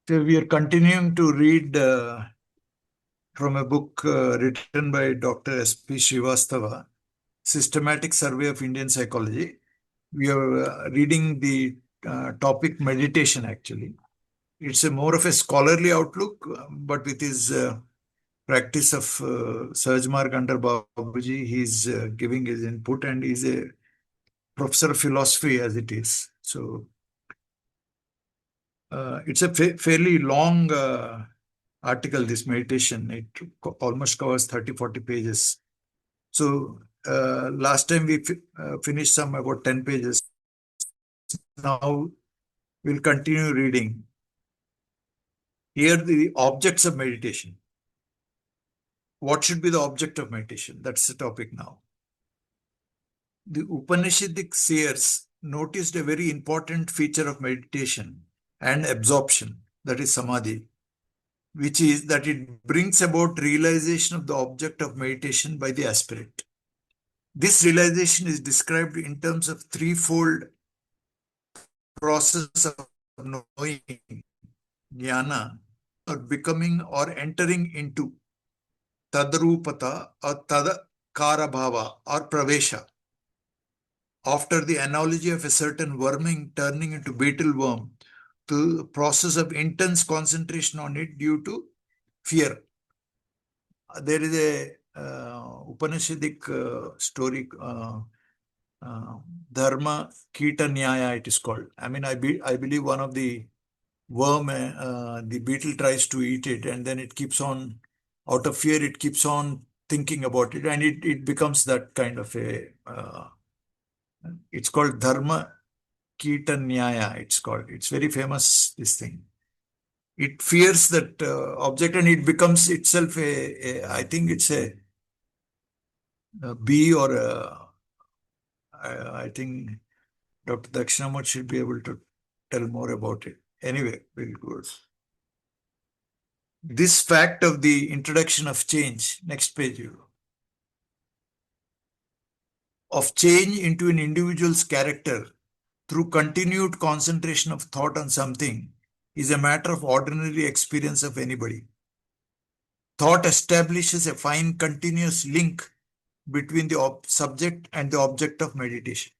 So we are continuing to read from a book written by Dr. S P Srivastava, Systematic Survey of Indian Psychology. We are reading the topic meditation actually. It's a more of a scholarly outlook, but with his practice of Sahaj Marg under Babuji, he's giving his input and he's a professor of philosophy as it is. So it's a fairly long article, this meditation. It almost covers 30-40 pages. So last time we finished some about 10 pages. Now we'll continue reading. Here the objects of meditation. What should be the object of meditation? That's the topic now. The Upanishadic seers noticed a very important feature of meditation and absorption, that is samadhi, which is that it brings about realization of the object of meditation by the aspirant. This realization is described in terms of threefold process of knowing, jnana, or becoming or entering into, tadrupata or tadakarabhava or pravesha. After the analogy of a certain worming turning into beetle worm, to the process of intense concentration on it due to fear. There is a Upanishadic story, Dharma Kita Nyaya, it is called. I mean, I believe one of the worm, the beetle tries to eat it, and then it keeps on, out of fear, it keeps on thinking about it, and it becomes that kind of a, it's called Dharma Kita Nyaya, it's called. It's very famous, this thing. It fears that object and it becomes itself I think it's a bee or I think Dr. Dakshinamurti should be able to tell more about it. Anyway, very good. This fact of the introduction of change, next page, of change into an individual's character through continued concentration of thought on something is a matter of ordinary experience of anybody. Thought establishes a fine continuous link between the subject and the object of meditation,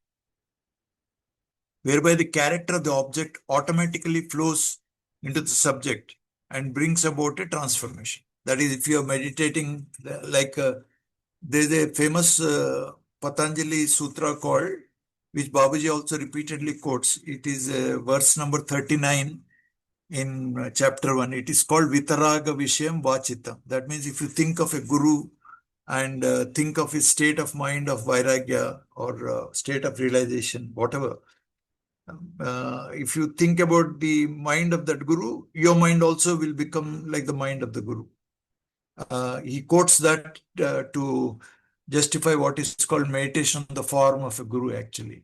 whereby the character of the object automatically flows into the subject and brings about a transformation. That is, if you are meditating, like there's a famous Patanjali Sutra called, which Babaji also repeatedly quotes. It is verse number 39 in chapter 1. It is called Vitaraga Vishayam Vachitam. That means if you think of a guru and think of his state of mind of vairagya or state of realization, whatever, if you think about the mind of that guru, your mind also will become like the mind of the guru. He quotes that to justify what is called meditation on the form of a guru actually.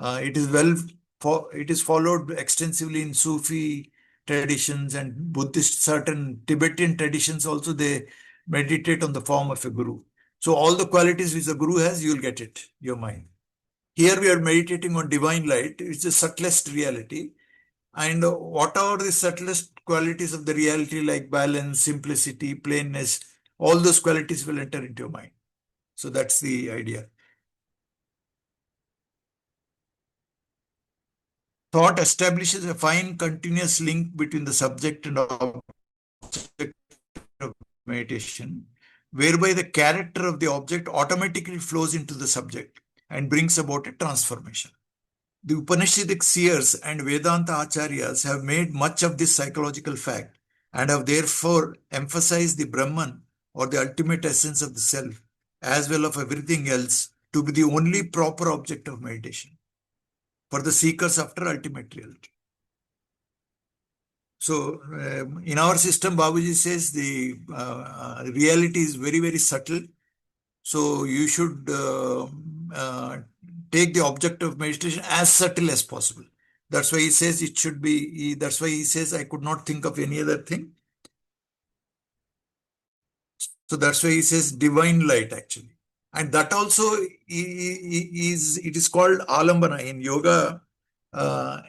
It is followed extensively in Sufi traditions and Buddhist, certain Tibetan traditions also, they meditate on the form of a guru. So all the qualities which the guru has, you'll get it, your mind. Here we are meditating on divine light, which is the subtlest reality. And what are the subtlest qualities of the reality, like balance, simplicity, plainness, all those qualities will enter into your mind. So that's the idea. Thought establishes a fine continuous link between the subject and object of meditation, whereby the character of the object automatically flows into the subject and brings about a transformation. The Upanishadic seers and Vedanta acharyas have made much of this psychological fact and have therefore emphasized the Brahman, or the ultimate essence of the self, as well of everything else, to be the only proper object of meditation for the seekers after ultimate reality. So, in our system, Babuji says the reality is very, very subtle. So, you should take the object of meditation as subtle as possible. That's why he says it should be, that's why he says, I could not think of any other thing. So, that's why he says divine light actually. And that also it is called alambana in yoga.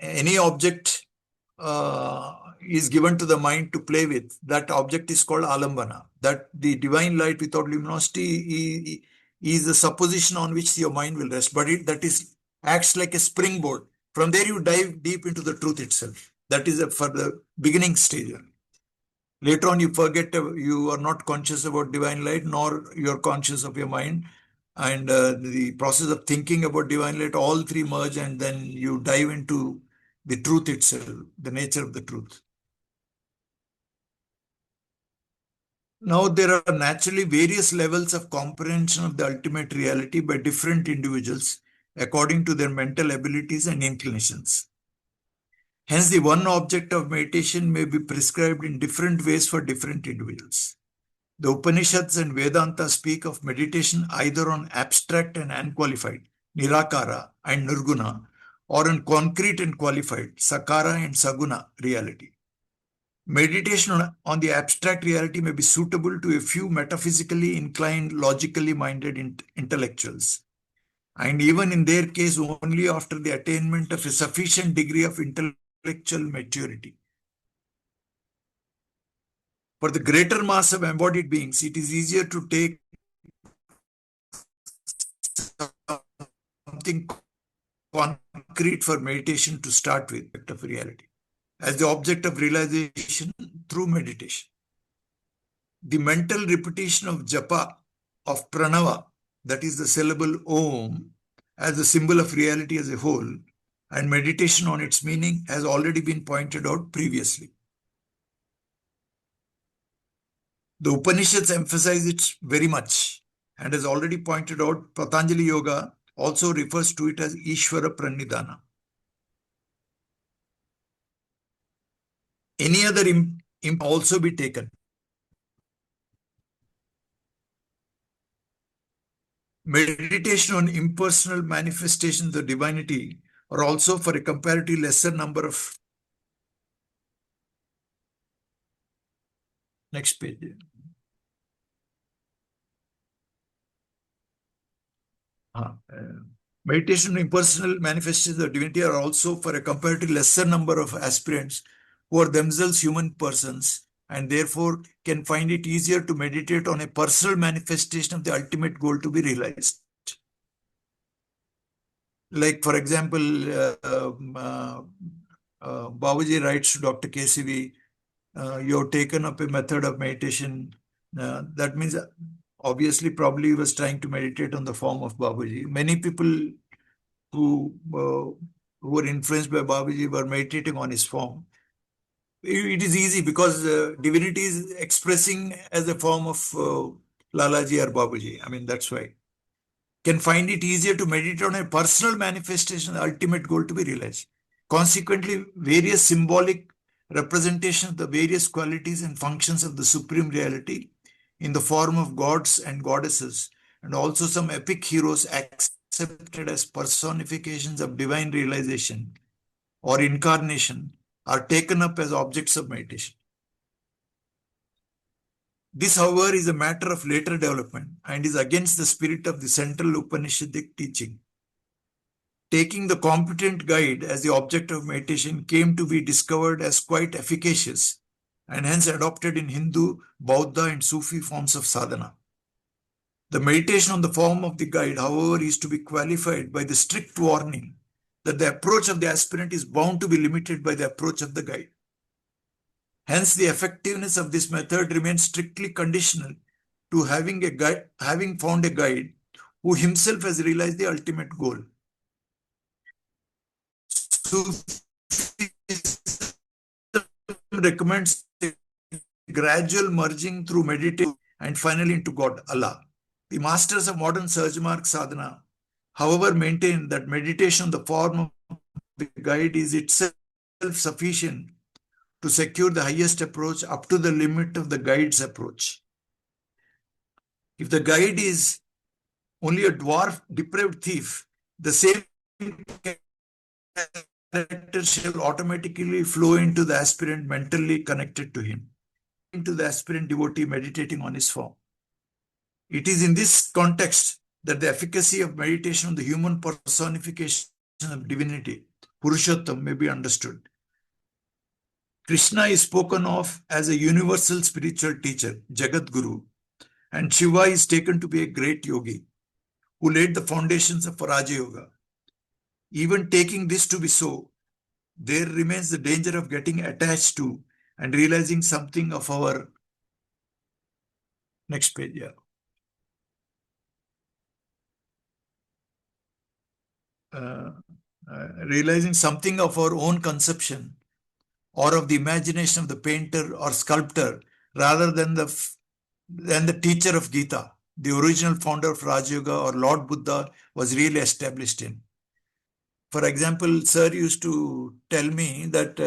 Any object is given to the mind to play with, that object is called alambana. That the divine light without luminosity is the supposition on which your mind will rest, but that is acts like a springboard. From there you dive deep into the truth itself. That is for the beginning stage. Later on you forget, you are not conscious about divine light, nor you are conscious of your mind. And the process of thinking about divine light, all three merge, and then you dive into the truth itself, the nature of the truth. Now, there are naturally various levels of comprehension of the ultimate reality by different individuals according to their mental abilities and inclinations. Hence, the one object of meditation may be prescribed in different ways for different individuals. The Upanishads and Vedanta speak of meditation either on abstract and unqualified, Nirakara and Nirguna, or on concrete and qualified, Sakara and Saguna reality. Meditation on the abstract reality may be suitable to a few metaphysically inclined, logically minded intellectuals, and even in their case only after the attainment of a sufficient degree of intellectual maturity. For the greater mass of embodied beings, it is easier to take something concrete for meditation to start with, of reality, as the object of realization through meditation. The mental repetition of japa, of pranava, that is the syllable om, as the symbol of reality as a whole, and meditation on its meaning has already been pointed out previously. The Upanishads emphasize it very much, and as already pointed out, Patanjali Yoga also refers to it as Ishvara Pranidhana. Any other also be taken. Meditation on impersonal manifestations of divinity or also for a comparatively lesser number of. Next page. Meditation on impersonal manifestations of divinity are also for a comparatively lesser number of aspirants who are themselves human persons and therefore can find it easier to meditate on a personal manifestation of the ultimate goal to be realized. Like, for example, Babuji writes to Dr. KCV, you have taken up a method of meditation. That means, obviously, probably he was trying to meditate on the form of Babuji. Many people who were influenced by Babuji were meditating on his form. It is easy because divinity is expressing as a form of Lalaji or Babuji. I mean, that's why. Can find it easier to meditate on a personal manifestation, the ultimate goal to be realized. Consequently, various symbolic representations of the various qualities and functions of the supreme reality in the form of gods and goddesses, and also some epic heroes accepted as personifications of divine realization or incarnation, are taken up as objects of meditation. This, however, is a matter of later development and is against the spirit of the central Upanishadic teaching. Taking the competent guide as the object of meditation came to be discovered as quite efficacious and hence adopted in Hindu, Bauddha, and Sufi forms of sadhana. The meditation on the form of the guide, however, is to be qualified by the strict warning that the approach of the aspirant is bound to be limited by the approach of the guide. Hence, the effectiveness of this method remains strictly conditional to having found a guide who himself has realized the ultimate goal. Sufism recommends a gradual merging through meditation and finally into God, Allah. The masters of modern Sahaj Marg sadhana, however, maintain that meditation on the form of the guide is itself sufficient to secure the highest approach up to the limit of the guide's approach. If the guide is only a dwarf, depraved thief, the same character shall automatically flow into the aspirant mentally connected to him, into the aspirant devotee meditating on his form. It is in this context that the efficacy of meditation on the human personification of divinity, Purushottam, may be understood. Krishna is spoken of as a universal spiritual teacher, Jagat Guru, and Shiva is taken to be a great yogi who laid the foundations of Raja Yoga. Even taking this to be so, there remains the danger of getting attached to and realizing something of our next page. Yeah. Realizing something of our own conception or of the imagination of the painter or sculptor rather than the teacher of Gita, the original founder of Raj Yoga or Lord Buddha was really established in. For example, sir used to tell me that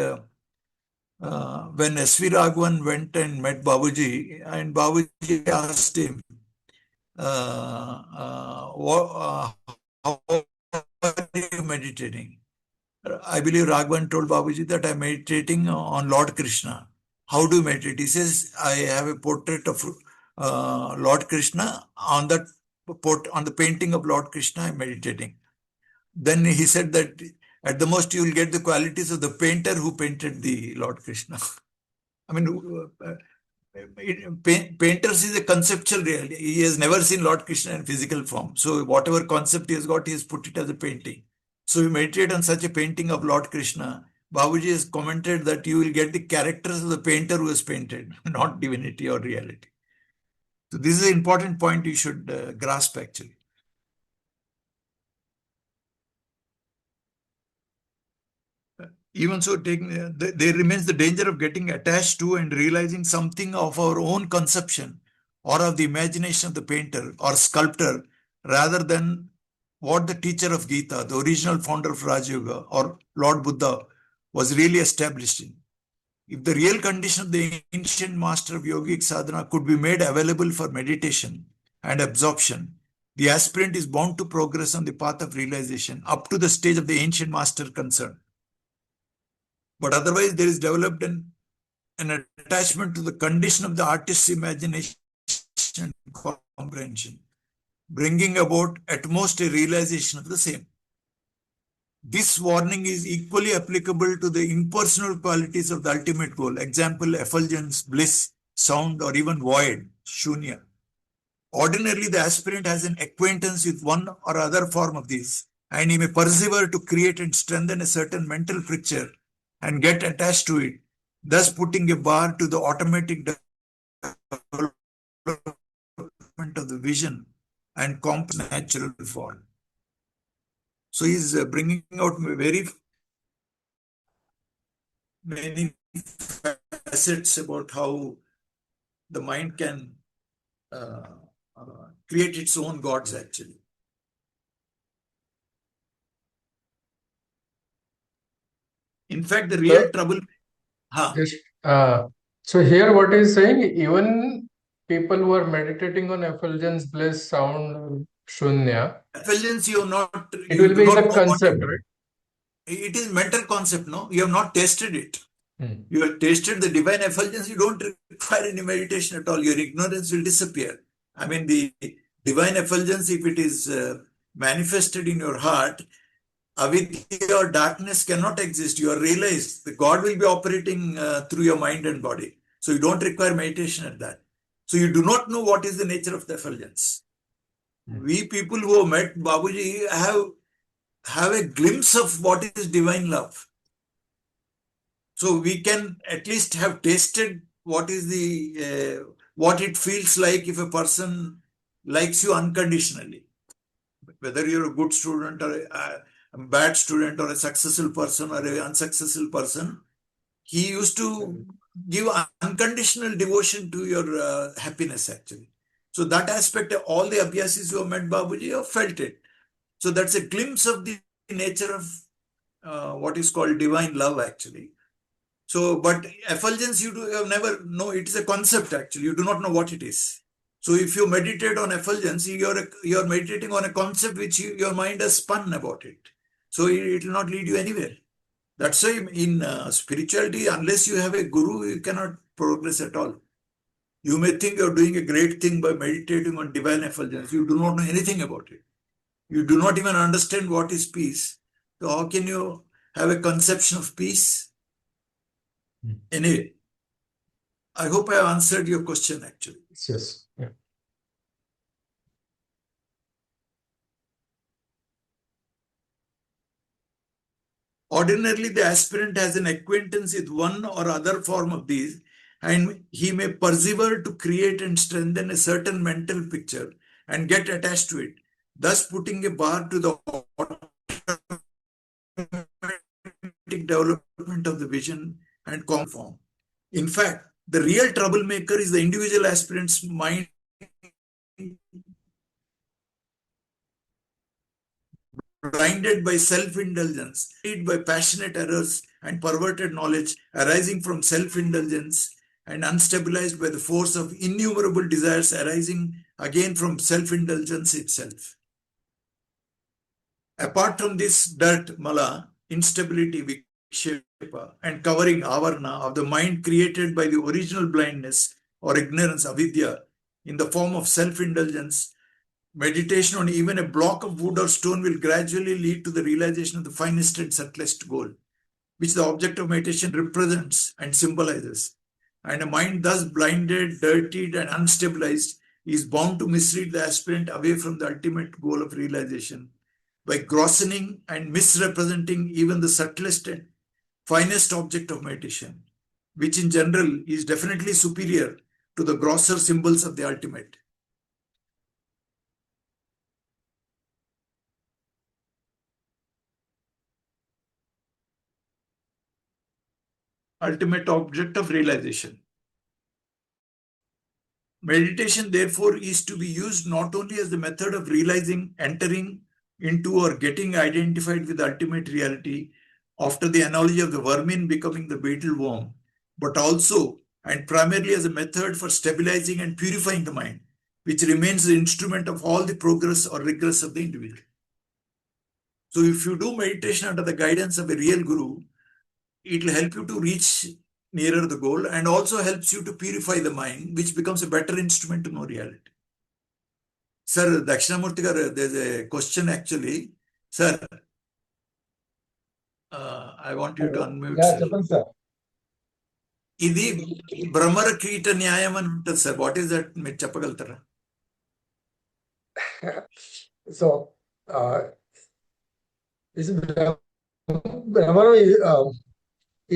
when S.V. Raghavan went and met Babuji, and Babuji asked him, how are you meditating? I believe Raghavan told Babuji that I'm meditating on Lord Krishna. How do you meditate? He says, I have a portrait of Lord Krishna. On the painting of Lord Krishna, I'm meditating. Then he said that at the most you will get the qualities of the painter who painted the Lord Krishna. I mean, painters is a conceptual reality. He has never seen Lord Krishna in physical form. So whatever concept he has got, he has put it as a painting. So you meditate on such a painting of Lord Krishna. Babuji has commented that you will get the characters of the painter who has painted, not divinity or reality. So this is an important point you should grasp actually. Even so, there remains the danger of getting attached to and realizing something of our own conception or of the imagination of the painter or sculptor rather than what the teacher of Gita, the original founder of Raj Yoga or Lord Buddha, was really established in. If the real condition of the ancient master of yogic sadhana could be made available for meditation and absorption, the aspirant is bound to progress on the path of realization up to the stage of the ancient master concerned. But otherwise, there is developed an attachment to the condition of the artist's imagination and comprehension, bringing about at most a realization of the same. This warning is equally applicable to the impersonal qualities of the ultimate goal. Example, effulgence, bliss, sound, or even void, shunya. Ordinarily, the aspirant has an acquaintance with one or other form of these, and he may persevere to create and strengthen a certain mental picture and get attached to it, thus putting a bar to the automatic development of the vision and complex natural form. So he's bringing out very many facets about how the mind can create its own gods actually. In fact, the real trouble. Yes. So here what he's saying, even people who are meditating on effulgence, bliss, sound, shunya, Effulgence, it you will do be not the know what concept, right? it is. Mental concept, no? You have not tasted it. Hmm. You have tasted the divine effulgence, you don't require any meditation at all. Your ignorance will disappear. I mean, the divine effulgence, if it is manifested in your heart, avidya or darkness cannot exist. You are realized. The God will be operating through your mind and body. So you don't require meditation at that. So you do not know what is the nature of the effulgence. We people who have met Babuji have a glimpse of what is divine love. So we can at least have tasted what is what it feels like if a person likes you unconditionally. Whether you're a good student or a bad student or a successful person or an unsuccessful person, he used to give unconditional devotion to your happiness actually. So that aspect, all the abhyasis who have met Babuji have felt it. So that's a glimpse of the nature of what is called divine love actually. So, but effulgence, you have never know. It is a concept actually. You do not know what it is. So, if you meditate on effulgence, you're meditating on a concept which your mind has spun about it. So, it will not lead you anywhere. That's why in spirituality, unless you have a guru, you cannot progress at all. You may think you're doing a great thing by meditating on divine effulgence. You do not know anything about it. You do not even understand what is peace. So, how can you have a conception of peace? Anyway, I hope I have answered your question actually. Yes. Yeah. Ordinarily, the aspirant has an acquaintance with one or other form of these, and he may persevere to create and strengthen a certain mental picture and get attached to it, thus putting a bar to the automatic development of the vision and form. In fact, the real troublemaker is the individual aspirant's mind blinded by self-indulgence, led by passionate errors and perverted knowledge arising from self-indulgence and unstabilized by the force of innumerable desires arising again from self-indulgence itself. Apart from this dirt, mala, instability, vikshepa, and covering avarna of the mind created by the original blindness or ignorance, avidya, in the form of self-indulgence, meditation on even a block of wood or stone will gradually lead to the realization of the finest and subtlest goal, which the object of meditation represents and symbolizes. And a mind thus blinded, dirtied, and unstabilized is bound to mislead the aspirant away from the ultimate goal of realization by grossing and misrepresenting even the subtlest and finest object of meditation, which in general is definitely superior to the grosser symbols of the ultimate. Ultimate object of realization. Meditation, therefore, is to be used not only as the method of realizing, entering into, or getting identified with ultimate reality after the analogy of the vermin becoming the beetle worm, but also and primarily as a method for stabilizing and purifying the mind, which remains the instrument of all the progress or regress of the individual. So, if you do meditation under the guidance of a real guru, it will help you to reach nearer the goal and also helps you to purify the mind, which becomes a better instrument to know reality. Sir, Dakshinamurti garu, there's a question actually. Sir, I want you to unmute, Yeah, sir. చెప్పండి sir. ఇది భ్రమర కీట న్యాయం అని ఉంటుంది sir. What is that? మీరు చెప్పగలుగుతారా? So భ్రమరం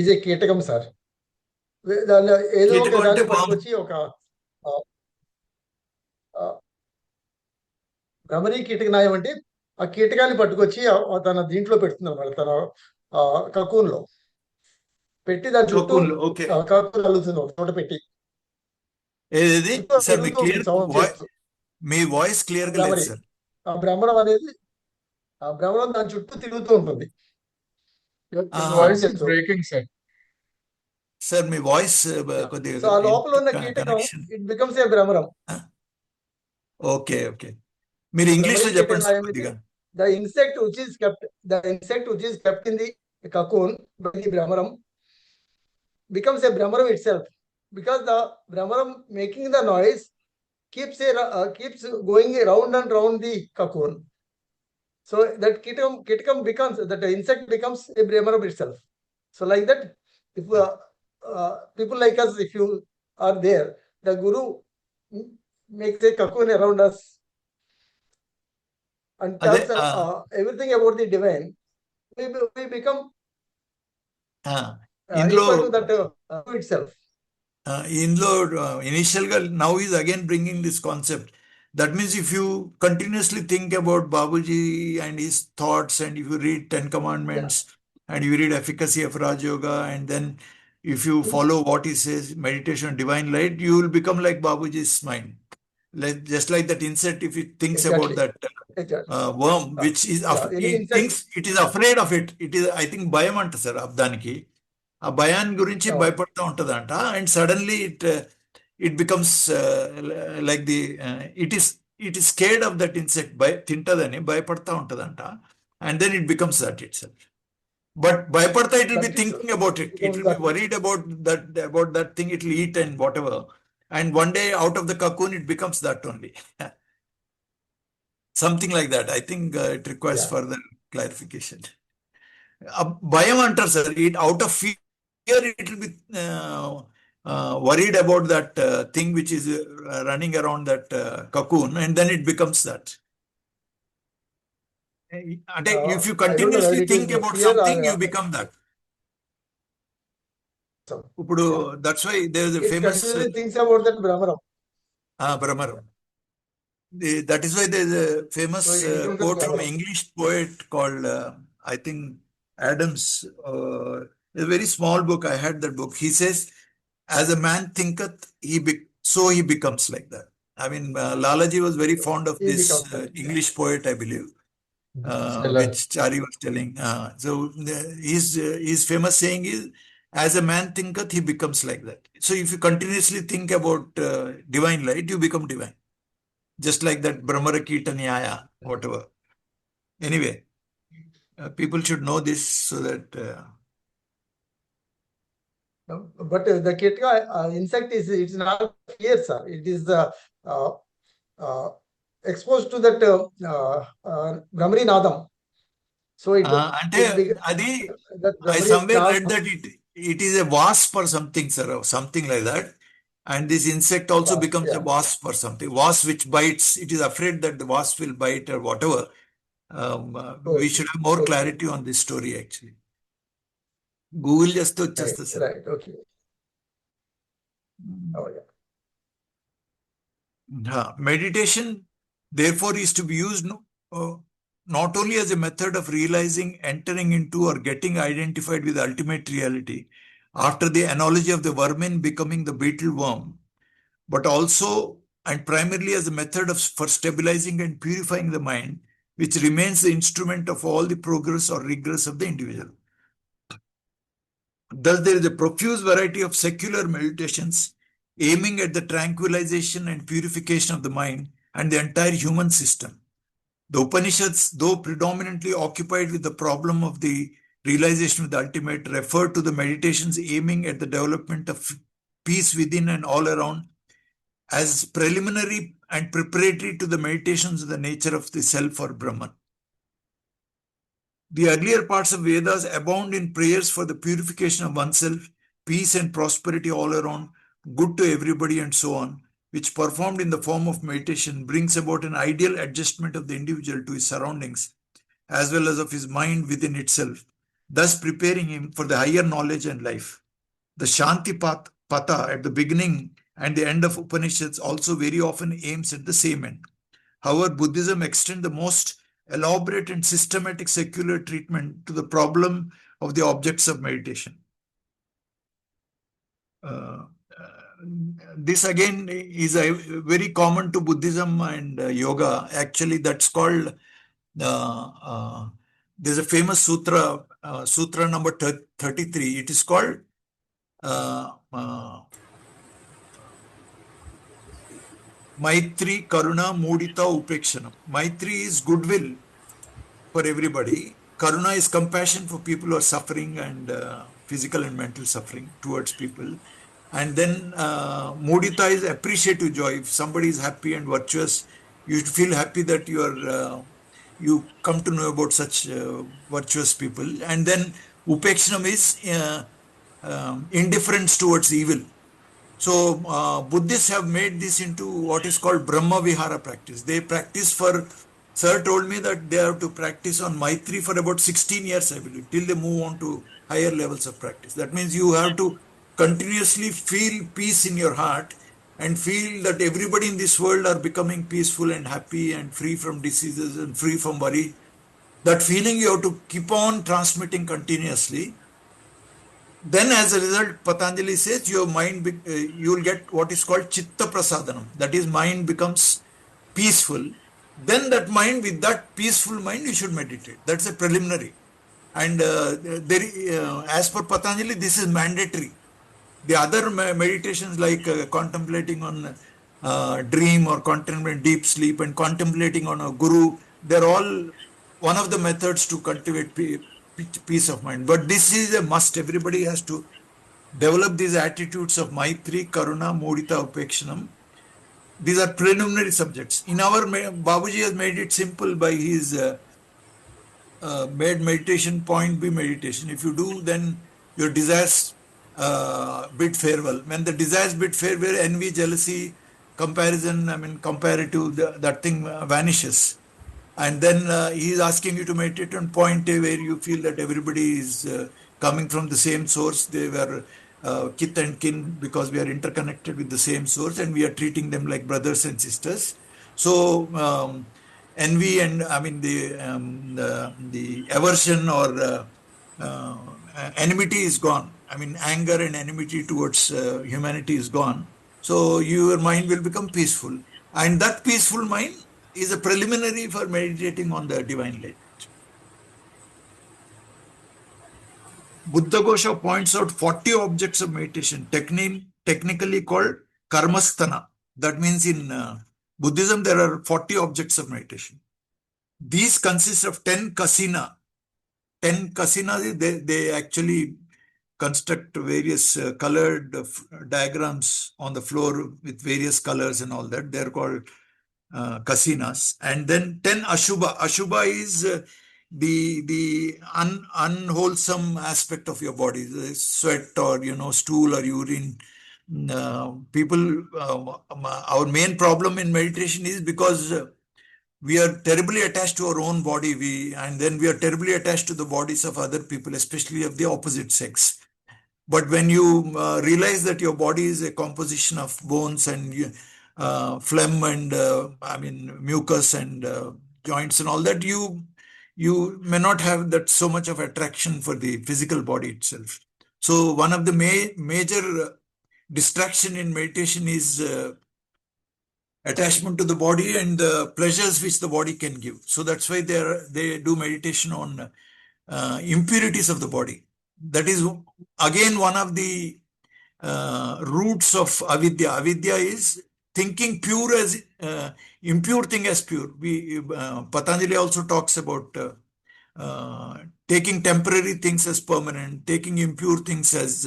is a కీటకం sir. దాన్ని ఏదో ఒక కీటకం అంటే దాన్ని పట్టుకొచ్చి ఒక భ్రమరీ కీటక న్యాయం అంటే ఆ కీటకాన్ని పట్టుకొచ్చి తన దీంట్లో పెడుతుంది అనమాట, తన కకూన్లో పెట్టి దాని చుట్టూ కకూన్లో, ఓకే. కకూన్ అల్లుతుంది ఒక చోట పెట్టి. ఏది సార్? మీ తిరుగుతూ క్లియర్ ఉంటుంది సౌండ్ చేస్తూ. మీ వాయిస్ క్లియర్ గా లేదు భ్రమరి, సార్. ఆ భ్రమరం అనేది, ఆ భ్రమరం దాని చుట్టూ తిరుగుతూ ఉంటుంది. Your ఆహా. voice is breaking, sir. Sir మీ వాయిస్ సో కొద్దిగా ఆ లోపల ఉన్న కీటకం కనెక్షన్. ఇట్ బికమ్స్ ఏ భ్రమరం. Okay, okay. మీరు ఇంగ్లీష్ లో చెప్పండి సార్ కొద్దిగా. The insect which is kept in the cocoon by the brahmaram becomes a brahmaram itself, because the brahmaram making the noise keeps going round and round the cocoon. So that kitkam becomes, that insect becomes a brahmaram itself. So like that, if people like us, if you are there, the guru makes a cocoon around us and tells everything about the divine, we become equal to that itself. ఇందులో initial గా now is again bringing this concept. That means if you continuously think about Babuji and his thoughts, and if you read 10 Commandments, and you read Efficacy of Raj Yoga, and then if you follow what he says, meditation on divine light, you will become like Babuji's mind. Just like that insect, if it thinks about that worm, which is, it thinks it is afraid of it. It is, I think, భయం అంట sir దానికి. ఆ భయాన్ని గురించి భయపడుతూ ఉంటుందంట. And suddenly it becomes like the it is scared of that insect. తింటదని భయపడతా ఉంటుందంట. And then it becomes that itself. But భయపడతా it will be thinking about it. It will be worried about that thing. It will eat and whatever. And one day out of the cocoon, it becomes that only. Something like that. I think it requires further clarification. భయం అంటారు sir. It out of fear here it will be worried about that thing which is running around that cocoon, and then it becomes that. If you I don't know whether continuously it is think about fear something, or you become that. some. Uppudu, that's why there is a It famous continuously thinks about that Brahmaram. Brahmaram. That is why there is a famous So it becomes a quote from an problem. English poet called, I think, Adams. A very small book. I had that book. He says, "As a man thinketh, so he becomes," like that. I mean, Lalaji was very fond of He this becomes that. English poet, I believe, Seller. which Chari was telling. His famous saying is, "As a man thinketh, he becomes," like that. So if you continuously think about divine light, you become divine. Just like that Brahmarakita Nyaya, whatever. Anyway, people should know this so that. But the Ketka insect it's not fear, sir. It is uh, uh, exposed to that Brahmari Nadam. So it అంటే అది that I Brahmari somewhere read Nadam. that it is a wasp or something, sir, or something like that. And this insect also becomes a Yeah. wasp or something. Wasp which bites, it is afraid that the wasp will bite or whatever. We Okay. should have more Okay. clarity on this story actually. Google just to Right. sir. Right. Okay. Oh yeah. Meditation, therefore, is to be used not only as a method of realizing, entering into, or getting identified with ultimate reality, after the analogy of the vermin becoming the beetle worm, but also and primarily as a method for stabilizing and purifying the mind, which remains the instrument of all the progress or regress of the individual. Thus, there is a profuse variety of secular meditations aiming at the tranquilization and purification of the mind and the entire human system. The Upanishads, though predominantly occupied with the problem of the realization of the ultimate, refer to the meditations aiming at the development of peace within and all around as preliminary and preparatory to the meditations of the nature of the self or Brahman. The earlier parts of Vedas abound in prayers for the purification of oneself, peace and prosperity all around, good to everybody, and so on, which performed in the form of meditation brings about an ideal adjustment of the individual to his surroundings, as well as of his mind within itself, thus preparing him for the higher knowledge and life. The Shanti Pata at the beginning and the end of Upanishads also very often aims at the same end. However, Buddhism extends the most elaborate and systematic secular treatment to the problem of the objects of meditation. This again is very common to Buddhism and yoga. Actually, that's called, there's a famous sutra, sutra number 33. It is called Maitri, Karuna, Mudita, Upekshanam. Maitri is goodwill for everybody. Karuna is compassion for people who are suffering and physical and mental suffering towards people. And then Mudita is appreciative joy. If somebody is happy and virtuous, you should feel happy that you come to know about such virtuous people. And then Upekshanam is indifference towards evil. So Buddhists have made this into what is called Brahma Vihara practice. They practice for, sir told me that they have to practice on Maitri for about 16 years, I believe, till they move on to higher levels of practice. That means you have to continuously feel peace in your heart and feel that everybody in this world are becoming peaceful and happy and free from diseases and free from worry. That feeling you have to keep on transmitting continuously. Then as a result, Patanjali says your mind, you will get what is called Chitta Prasadanam. That is, mind becomes peaceful. Then that mind, with that peaceful mind, you should meditate. That's a preliminary. And as per Patanjali, this is mandatory. The other meditations like contemplating on dream or contemplating deep sleep and contemplating on a guru, they're all one of the methods to cultivate peace of mind. But this is a must. Everybody has to develop these attitudes of Maitri, Karuna, Mudita, Upekshanam. These are preliminary subjects. In our, Babuji has made it simple by his made meditation point be meditation. If you do, then your desires bid farewell. When the desires bid farewell, envy, jealousy, comparison, comparative, that thing vanishes. And then he is asking you to meditate on point A, where you feel that everybody is coming from the same source. They were kith and kin because we are interconnected with the same source, and we are treating them like brothers and sisters. So envy and the aversion or uh, enmity is gone. Anger and enmity towards humanity is gone. So your mind will become peaceful. And that peaceful mind is a preliminary for meditating on the divine light. Buddha Gosha points out 40 objects of meditation, technically called karmasthana. That means in Buddhism, there are 40 objects of meditation. These consist of 10 kasina. 10 kasinas, they actually construct various colored diagrams on the floor with various colors and all that. They're called kasinas. And then 10 ashubha. Ashubha is the unwholesome aspect of your body, the sweat or stool or urine. Our main problem in meditation is because we are terribly attached to our own body, and then we are terribly attached to the bodies of other people, especially of the opposite sex. But when you realize that your body is a composition of bones and phlegm and mucus and joints and all that, you may not have that so much of attraction for the physical body itself. So one of the major distraction in meditation is attachment to the body and the pleasures which the body can give. So that's why they do meditation on impurities of the body. That is again one of the roots of avidya. Avidya is thinking pure as impure thing as pure. Patanjali also talks about taking temporary things as permanent, taking impure things as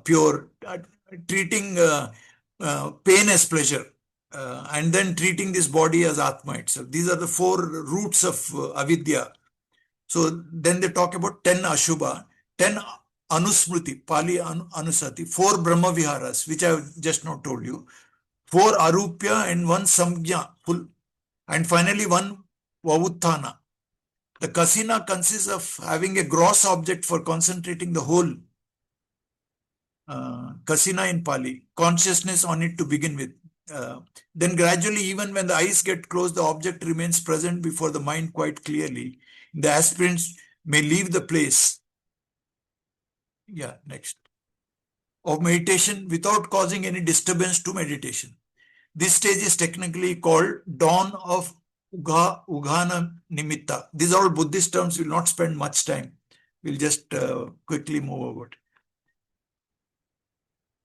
pure, treating pain as pleasure, and then treating this body as Atma itself. These are the 4 roots of avidya. So then they talk about 10 ashubha, 10 anusmriti, Pali anusati, 4 brahma viharas, which I have just now told you, 4 arupya and 1 samgya, full, and finally 1 vavuthana. The kasina consists of having a gross object for concentrating the whole kasina in Pali, consciousness on it to begin with. Then gradually, even when the eyes get closed, the object remains present before the mind quite clearly. The aspirants may leave the place. Yeah, next. Of meditation without causing any disturbance to meditation. This stage is technically called dawn of Ughana Nimitta. These are all Buddhist terms. We'll not spend much time. We'll just quickly move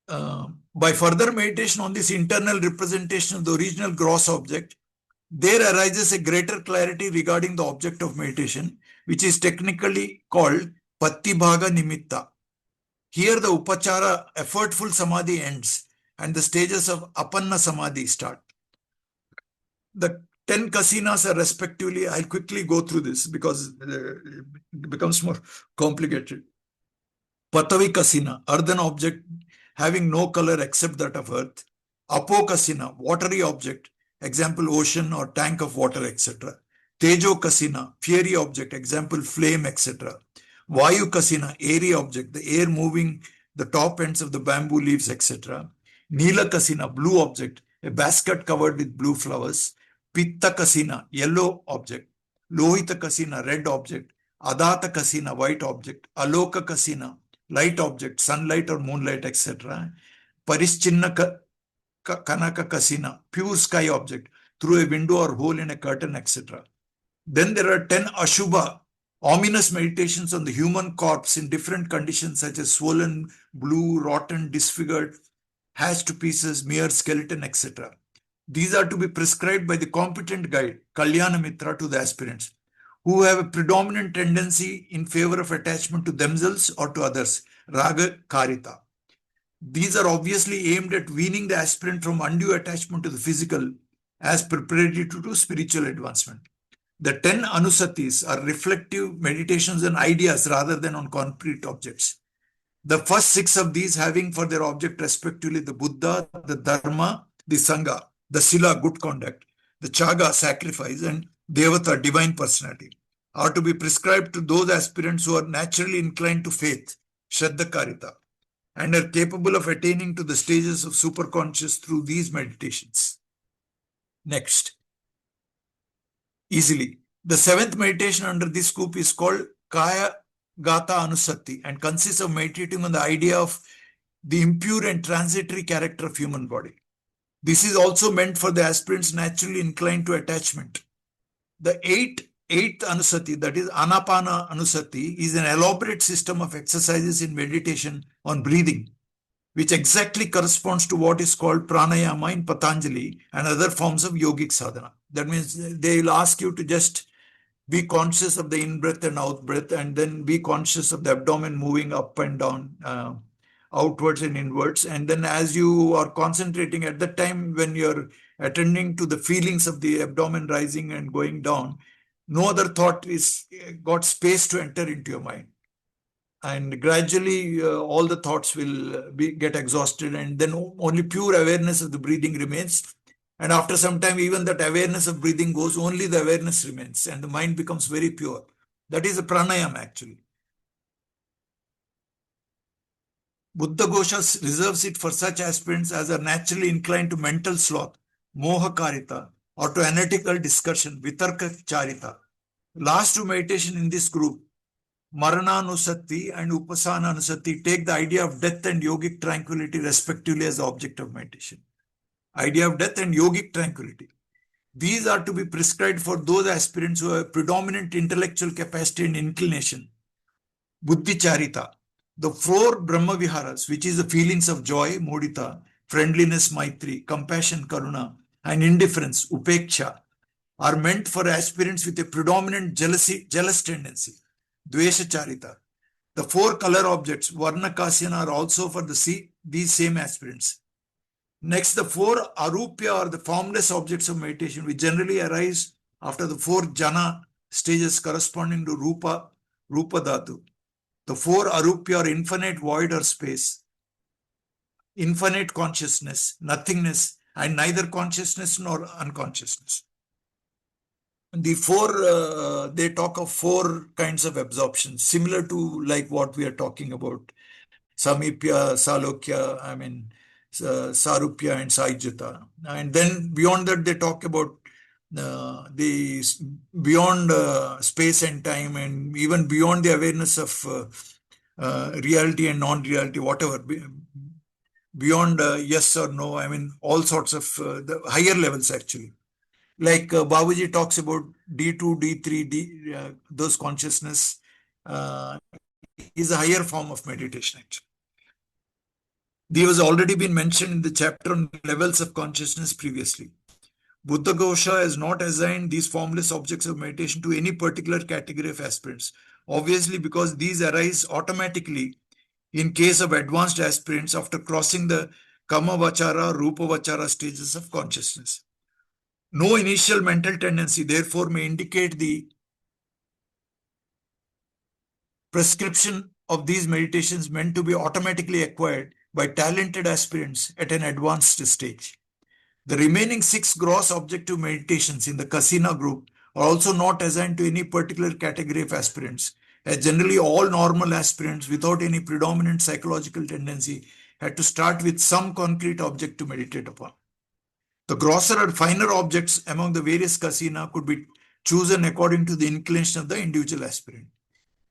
over. By further meditation on this internal representation of the original gross object, there arises a greater clarity regarding the object of meditation, which is technically called Pattibhaga Nimitta. Here the Upachara, effortful Samadhi ends and the stages of Apanna Samadhi start. The 10 kasinas are respectively, I'll quickly go through this because it becomes more complicated. Patavi kasina, earthen object having no color except that of earth. Apo kasina, watery object, example ocean or tank of water, etc. Tejo kasina, fiery object, example flame, etc. Vayu kasina, airy object, the air moving the top ends of the bamboo leaves, etc. Nila kasina, blue object, a basket covered with blue flowers. Pitta kasina, yellow object. Lohita kasina, red object. Adata kasina, white object. Aloka kasina, light object, sunlight or moonlight, etc. Parischinna kanaka kasina, pure sky object, through a window or hole in a curtain, etc. Then there are 10 ashubha, ominous meditations on the human corpse in different conditions such as swollen, blue, rotten, disfigured, hashed to pieces, mere skeleton, etc. These are to be prescribed by the competent guide, Kalyana Mitra, to the aspirants, who have a predominant tendency in favor of attachment to themselves or to others, raga karita. These are obviously aimed at weaning the aspirant from undue attachment to the physical as preparatory to spiritual advancement. The 10 anusatis are reflective meditations on ideas rather than on concrete objects. The first 6 of these having for their object respectively the Buddha, the Dharma, the Sangha, the Sila, good conduct, the Chaga, sacrifice, and Devata, divine personality, are to be prescribed to those aspirants who are naturally inclined to faith, Shraddha Karita, and are capable of attaining to the stages of superconscious through these meditations. Next. Easily. The 7th meditation under this scope is called Kaya Gata Anusati and consists of meditating on the idea of the impure and transitory character of human body. This is also meant for the aspirants naturally inclined to attachment. The eighth Anusati, that is Anapana Anusati, is an elaborate system of exercises in meditation on breathing, which exactly corresponds to what is called pranayama in Patanjali and other forms of yogic sadhana. That means they will ask you to just be conscious of the in-breath and out-breath, and then be conscious of the abdomen moving up and down, outwards and inwards. And then as you are concentrating at the time when you're attending to the feelings of the abdomen rising and going down, no other thought is got space to enter into your mind. And gradually all the thoughts will get exhausted, and then only pure awareness of the breathing remains. And after some time, even that awareness of breathing goes, only the awareness remains, and the mind becomes very pure. That is a pranayama actually. Buddha Gosha reserves it for such aspirants as are naturally inclined to mental sloth, moha karita, or to analytical discussion, vitarka charita. Last 2 meditation in this group, Marananusati and Upasananusati, take the idea of death and yogic tranquility respectively as the object of meditation. Idea of death and yogic tranquility. These are to be prescribed for those aspirants who have predominant intellectual capacity and inclination. Buddhi Charita. The 4 Brahma Viharas, which is the feelings of joy, Mudita, friendliness, Maitri, compassion, Karuna, and indifference, Upeksha, are meant for aspirants with a predominant jealous tendency, Dvesha Charita. The 4 color objects, Varna Kasyana, are also for these same aspirants. Next, the 4 Arupya, or the formless objects of meditation, which generally arise after the 4 Jhana stages corresponding to Rupa Dhatu. The 4 Arupya are infinite void or space, infinite consciousness, nothingness, and neither consciousness nor unconsciousness. The 4, they talk of 4 kinds of absorption, similar to like what we are talking about. Samipya, Salokya, Sarupya and Saijita. And then beyond that, they talk about the beyond space and time, and even beyond the awareness of reality and non-reality, whatever, beyond yes or no, all sorts of the higher levels actually. Like Babuji talks about D2, D3, those consciousness is a higher form of meditation actually. These has already been mentioned in the chapter on levels of consciousness previously. Buddha Gosha has not assigned these formless objects of meditation to any particular category of aspirants, obviously because these arise automatically in case of advanced aspirants after crossing the Kama Vachara, Rupa Vachara stages of consciousness. No initial mental tendency, therefore, may indicate the prescription of these meditations meant to be automatically acquired by talented aspirants at an advanced stage. The remaining 6 gross objective meditations in the Kasina group are also not assigned to any particular category of aspirants, as generally all normal aspirants without any predominant psychological tendency had to start with some concrete object to meditate upon. The grosser or finer objects among the various Kasina could be chosen according to the inclination of the individual aspirant.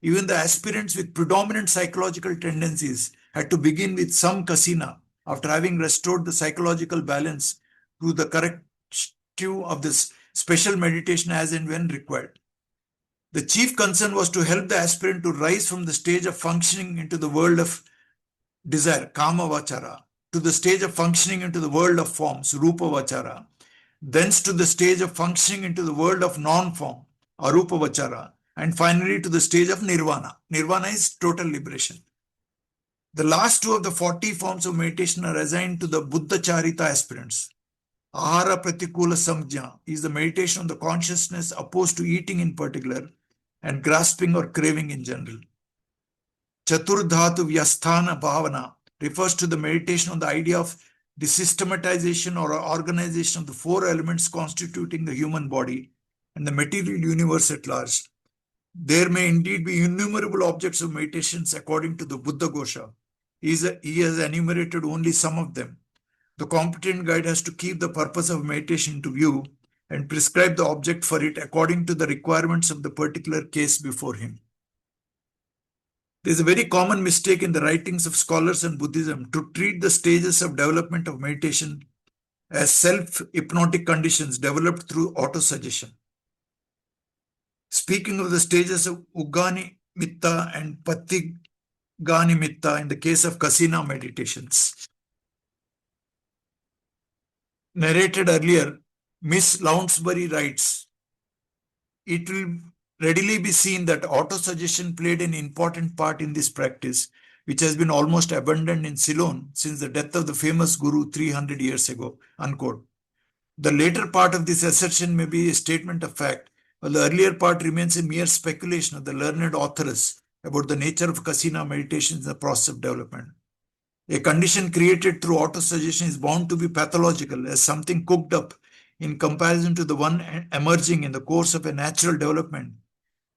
Even the aspirants with predominant psychological tendencies had to begin with some Kasina after having restored the psychological balance through the corrective of this special meditation as and when required. The chief concern was to help the aspirant to rise from the stage of functioning into the world of desire, Kama Vachara, to the stage of functioning into the world of forms, Rupa Vachara, thence to the stage of functioning into the world of non-form, Arupa Vachara, and finally to the stage of Nirvana. Nirvana is total liberation. The last 2 of the 40 forms of meditation are assigned to the Buddha Charita aspirants. Ahara Pratikula Samjna is the meditation on the consciousness opposed to eating in particular and grasping or craving in general. Chaturdhatu Vyasthana Bhavana refers to the meditation on the idea of the systematization or organization of the four elements constituting the human body and the material universe at large. There may indeed be innumerable objects of meditations according to the Buddha Gosha. He has enumerated only some of them. The competent guide has to keep the purpose of meditation into view and prescribe the object for it according to the requirements of the particular case before him. There is a very common mistake in the writings of scholars in Buddhism to treat the stages of development of meditation as self-hypnotic conditions developed through autosuggestion. Speaking of the stages of Uggani Mitta and Patigani Mitta in the case of Kasina meditations, narrated earlier, Miss Lounsbury writes, it will readily be seen that autosuggestion played an important part in this practice, which has been almost abandoned in Ceylon since the death of the famous Guru 300 years ago, unquote. The later part of this assertion may be a statement of fact, while the earlier part remains a mere speculation of the learned authoress about the nature of Kasina meditation in the process of development. A condition created through autosuggestion is bound to be pathological as something cooked up in comparison to the one emerging in the course of a natural development,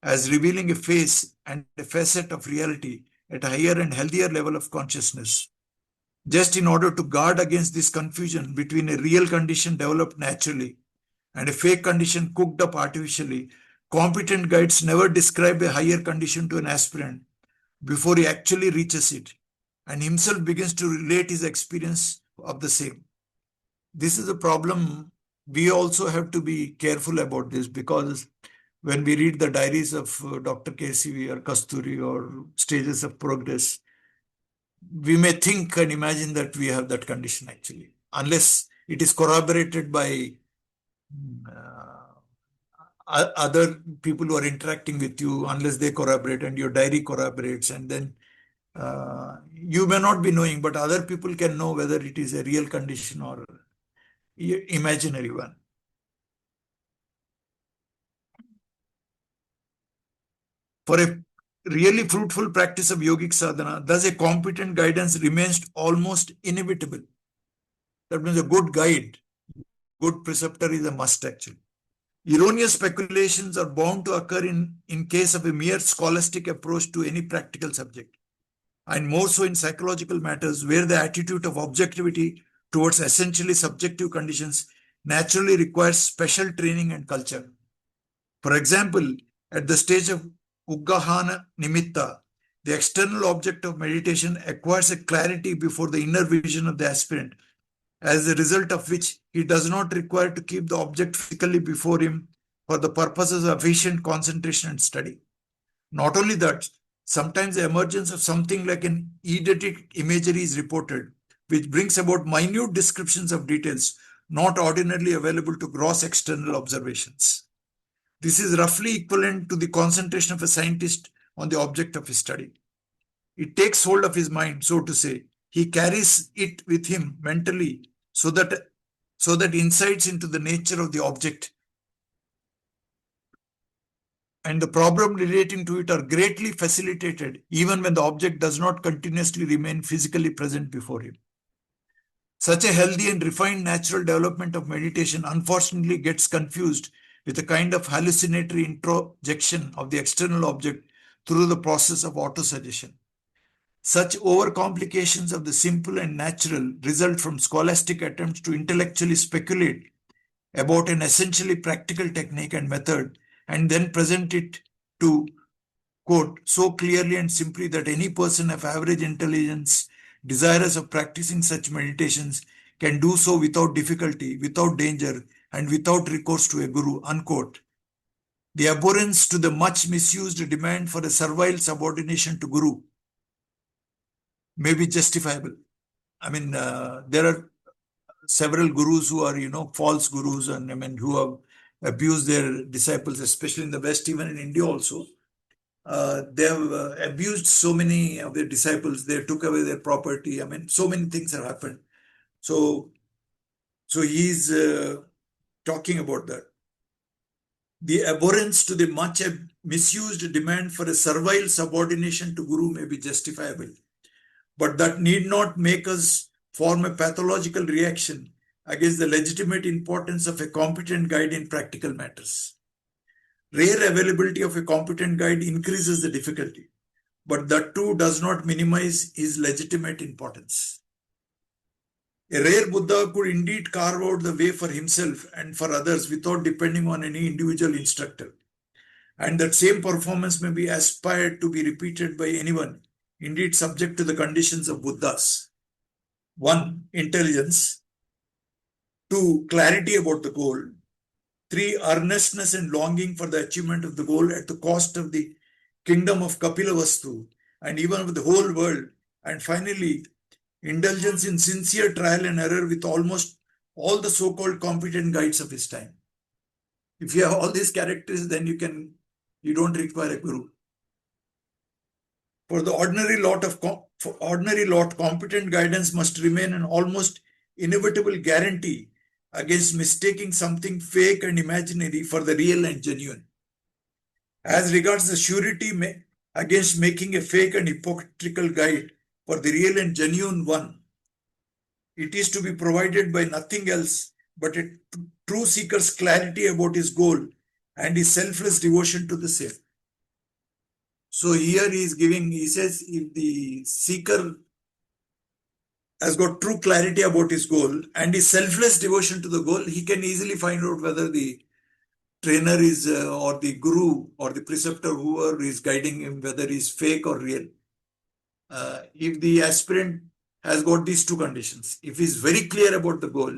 as revealing a face and a facet of reality at a higher and healthier level of consciousness. Just in order to guard against this confusion between a real condition developed naturally and a fake condition cooked up artificially, competent guides never describe a higher condition to an aspirant before he actually reaches it and himself begins to relate his experience of the same. This is a problem. We also have to be careful about this, because when we read the diaries of Dr. KCV or Kasturi or Stages of Progress, we may think and imagine that we have that condition actually, unless it is corroborated by other people who are interacting with you, unless they corroborate and your diary corroborates, and then you may not be knowing, but other people can know whether it is a real condition or imaginary one. For a really fruitful practice of yogic sadhana, thus a competent guidance remains almost inevitable. That means a good guide, good preceptor is a must actually. Erroneous speculations are bound to occur in case of a mere scholastic approach to any practical subject, and more so in psychological matters where the attitude of objectivity towards essentially subjective conditions naturally requires special training and culture. For example, at the stage of Uggahana Nimitta, the external object of meditation acquires a clarity before the inner vision of the aspirant, as a result of which he does not require to keep the object physically before him for the purposes of efficient concentration and study. Not only that, sometimes the emergence of something like an eidetic imagery is reported, which brings about minute descriptions of details not ordinarily available to gross external observations. This is roughly equivalent to the concentration of a scientist on the object of his study. It takes hold of his mind, so to say. He carries it with him mentally so that insights into the nature of the object and the problem relating to it are greatly facilitated even when the object does not continuously remain physically present before him. Such a healthy and refined natural development of meditation unfortunately gets confused with a kind of hallucinatory introjection of the external object through the process of autosuggestion. Such overcomplications of the simple and natural result from scholastic attempts to intellectually speculate about an essentially practical technique and method and then present it to, quote, so clearly and simply that any person of average intelligence desirous of practicing such meditations can do so without difficulty, without danger, and without recourse to a guru, unquote. The abhorrence to the much misused demand for a servile subordination to guru may be justifiable. I mean, there are several gurus who are, false gurus, and I mean, who have abused their disciples, especially in the West, even in India also. They have abused so many of their disciples. They took away their property. I mean, so many things have happened. So he's talking about that. The abhorrence to the much misused demand for a servile subordination to Guru may be justifiable, but that need not make us form a pathological reaction against the legitimate importance of a competent guide in practical matters. Rare availability of a competent guide increases the difficulty, but that too does not minimize his legitimate importance. A rare Buddha could indeed carve out the way for himself and for others without depending on any individual instructor. And that same performance may be aspired to be repeated by anyone, indeed subject to the conditions of Buddhas. 1. Intelligence. 2. Clarity about the goal. 3. Earnestness and longing for the achievement of the goal at the cost of the kingdom of Kapilavastu and even of the whole world. And finally, indulgence in sincere trial and error with almost all the so-called competent guides of his time. If you have all these characters, then you don't require a guru. For the ordinary lot, competent guidance must remain an almost inevitable guarantee against mistaking something fake and imaginary for the real and genuine. As regards the surety against making a fake and hypocritical guide for the real and genuine one, it is to be provided by nothing else but a true seeker's clarity about his goal and his selfless devotion to the same. So here he says, if the seeker has got true clarity about his goal and his selfless devotion to the goal, he can easily find out whether the trainer is or the guru or the preceptor, whoever is guiding him, whether he's fake or real. If the aspirant has got these two conditions, if he's very clear about the goal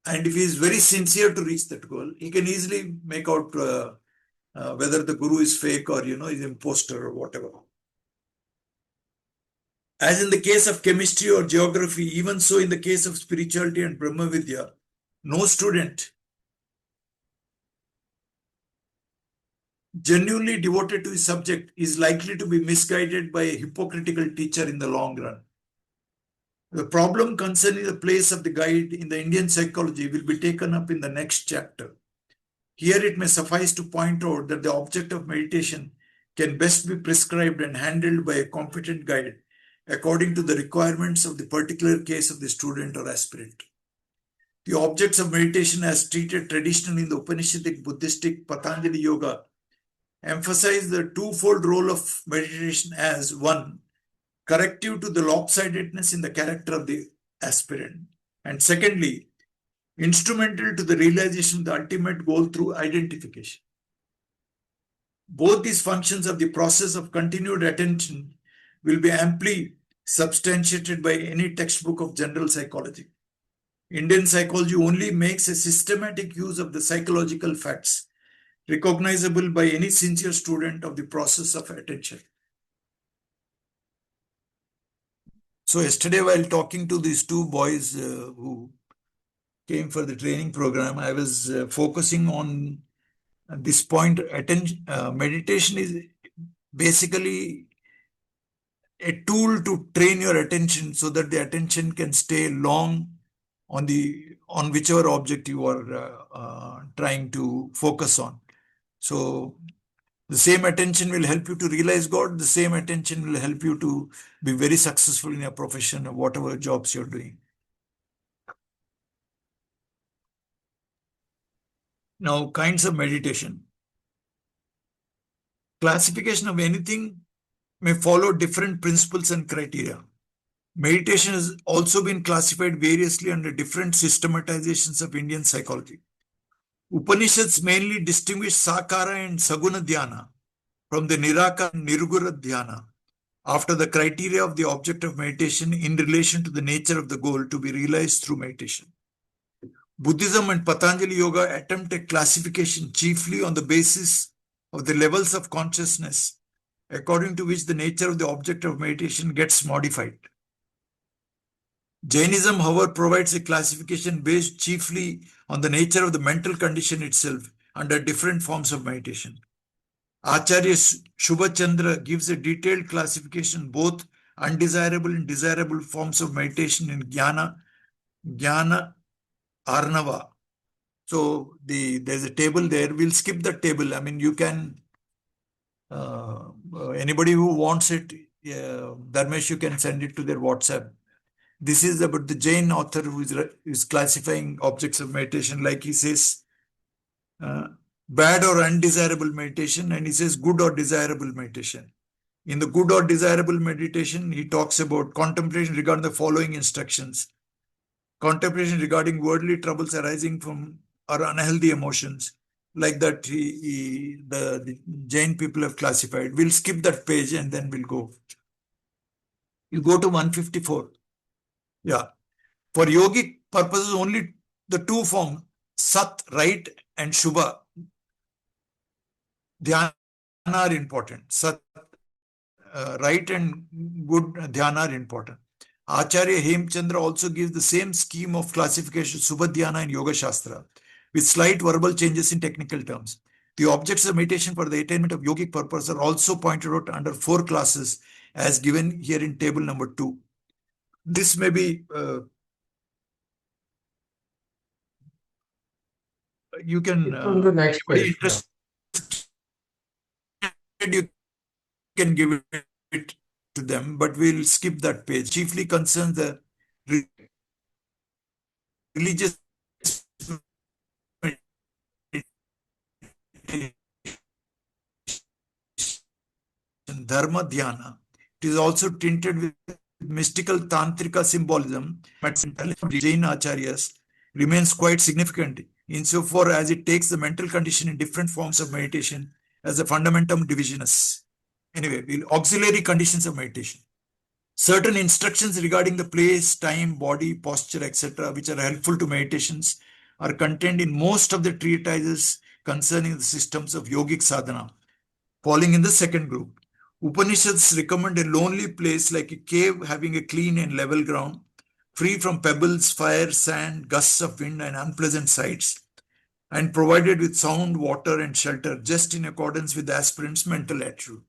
and if he is very sincere to reach that goal, he can easily make out whether the guru is fake or is imposter or whatever. As in the case of chemistry or geography, even so in the case of spirituality and Brahma Vidya, no student genuinely devoted to his subject is likely to be misguided by a hypocritical teacher in the long run. The problem concerning the place of the guide in the Indian psychology will be taken up in the next chapter. Here it may suffice to point out that the object of meditation can best be prescribed and handled by a competent guide according to the requirements of the particular case of the student or aspirant. The objects of meditation as treated traditionally in the Upanishadic Buddhistic Patanjali Yoga emphasize the twofold role of meditation as 1, corrective to the lopsidedness in the character of the aspirant, and secondly, instrumental to the realization of the ultimate goal through identification. Both these functions of the process of continued attention will be amply substantiated by any textbook of general psychology. Indian psychology only makes a systematic use of the psychological facts recognizable by any sincere student of the process of attention. So yesterday, while talking to these two boys who came for the training program, I was focusing on this point. Meditation is basically a tool to train your attention so that the attention can stay long on whichever object you are trying to focus on. So the same attention will help you to realize God. The same attention will help you to be very successful in your profession or whatever jobs you're doing. Now, kinds of meditation. Classification of anything may follow different principles and criteria. Meditation has also been classified variously under different systematizations of Indian psychology. Upanishads mainly distinguish Sakara and Saguna Dhyana from the Nirakara and Nirguna Dhyana after the criteria of the object of meditation in relation to the nature of the goal to be realized through meditation. Buddhism and Patanjali Yoga attempt a classification chiefly on the basis of the levels of consciousness according to which the nature of the object of meditation gets modified. Jainism, however, provides a classification based chiefly on the nature of the mental condition itself under different forms of meditation. Acharya Shubha Chandra gives a detailed classification both undesirable and desirable forms of meditation in Jnana Arnava So there's a table there. We'll skip the table. I mean, you can, anybody who wants it, Dharmesh, you can send it to their WhatsApp. This is about the Jain author who is classifying objects of meditation. Like he says, bad or undesirable meditation, and he says good or desirable meditation. In the good or desirable meditation, he talks about contemplation regarding the following instructions. Contemplation regarding worldly troubles arising from or unhealthy emotions, like that the Jain people have classified. We'll skip that page and then we'll go. You go to 154. Yeah. For yogic purposes, only the two forms, Sat, right, and Shubha, dhyana are important. Sat, right, and good dhyana are important. Acharya Hemchandra also gives the same scheme of classification, Subha Dhyana and Yoga Shastra, with slight verbal changes in technical terms. The objects of meditation for the attainment of yogic purpose are also pointed out under 4 classes as given here in table number 2. This may be, you can, On the next anybody page. interested, you can give it to them, but we'll skip that page. Chiefly concerns the religious Dharma Dhyana. It is also tinted with mystical tantrika symbolism. Jain Acharyas remains quite significant insofar as it takes the mental condition in different forms of meditation as a fundamentum divisionus. Anyway, auxiliary conditions of meditation. Certain instructions regarding the place, time, body, posture, etc., which are helpful to meditations, are contained in most of the treatises concerning the systems of yogic sadhana, falling in the second group. Upanishads recommend a lonely place like a cave having a clean and level ground, free from pebbles, fire, sand, gusts of wind, and unpleasant sights, and provided with sound, water, and shelter, just in accordance with the aspirant's mental attitude.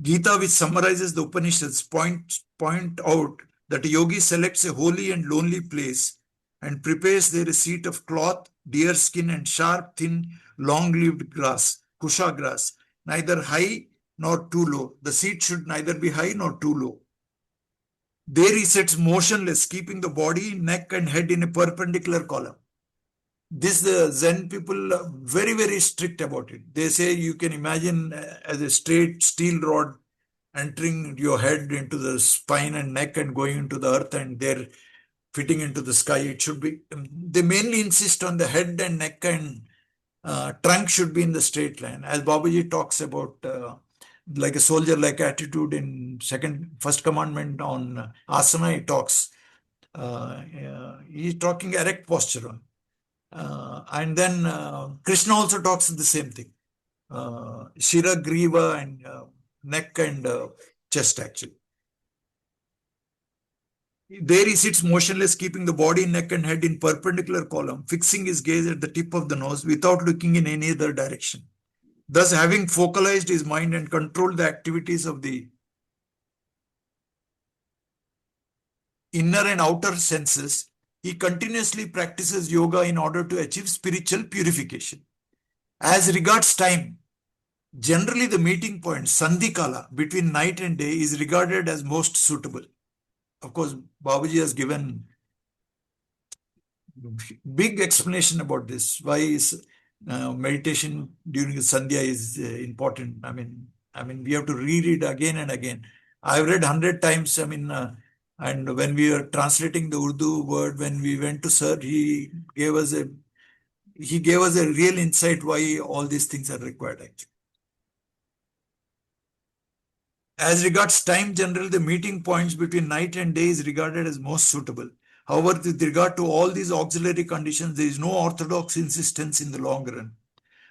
Gita, which summarizes the Upanishads, point out that a yogi selects a holy and lonely place and prepares there a seat of cloth, deer skin, and sharp, thin, long-leaved grass, kusha grass, neither high nor too low. The seat should neither be high nor too low. There he sits motionless, keeping the body, neck, and head in a perpendicular column. This, the Zen people are very, very strict about it. They say you can imagine as a straight steel rod entering your head into the spine and neck and going into the earth, and they're fitting into the sky. It should be, they mainly insist on the head and neck and trunk should be in the straight line. As Babuji talks about like a soldier-like attitude in first commandment on asana, he talks. He's talking erect posture on. And then Krishna also talks the same thing. Shira, Griva, and neck and chest actually. There he sits motionless, keeping the body, neck, and head in perpendicular column, fixing his gaze at the tip of the nose without looking in any other direction. Thus, having focalized his mind and controlled the activities of the inner and outer senses, he continuously practices yoga in order to achieve spiritual purification. As regards time, generally the meeting point, Sandhikala, between night and day is regarded as most suitable. Of course, Babuji has given big explanation about this. Why is meditation during the Sandhya is important. I mean, we have to reread again and again. I've read 100 times. And when we were translating the Urdu word, when we went to Sir, he gave us a real insight why all these things are required actually. As regards time, generally the meeting points between night and day is regarded as most suitable. However, with regard to all these auxiliary conditions, there is no orthodox insistence in the long run.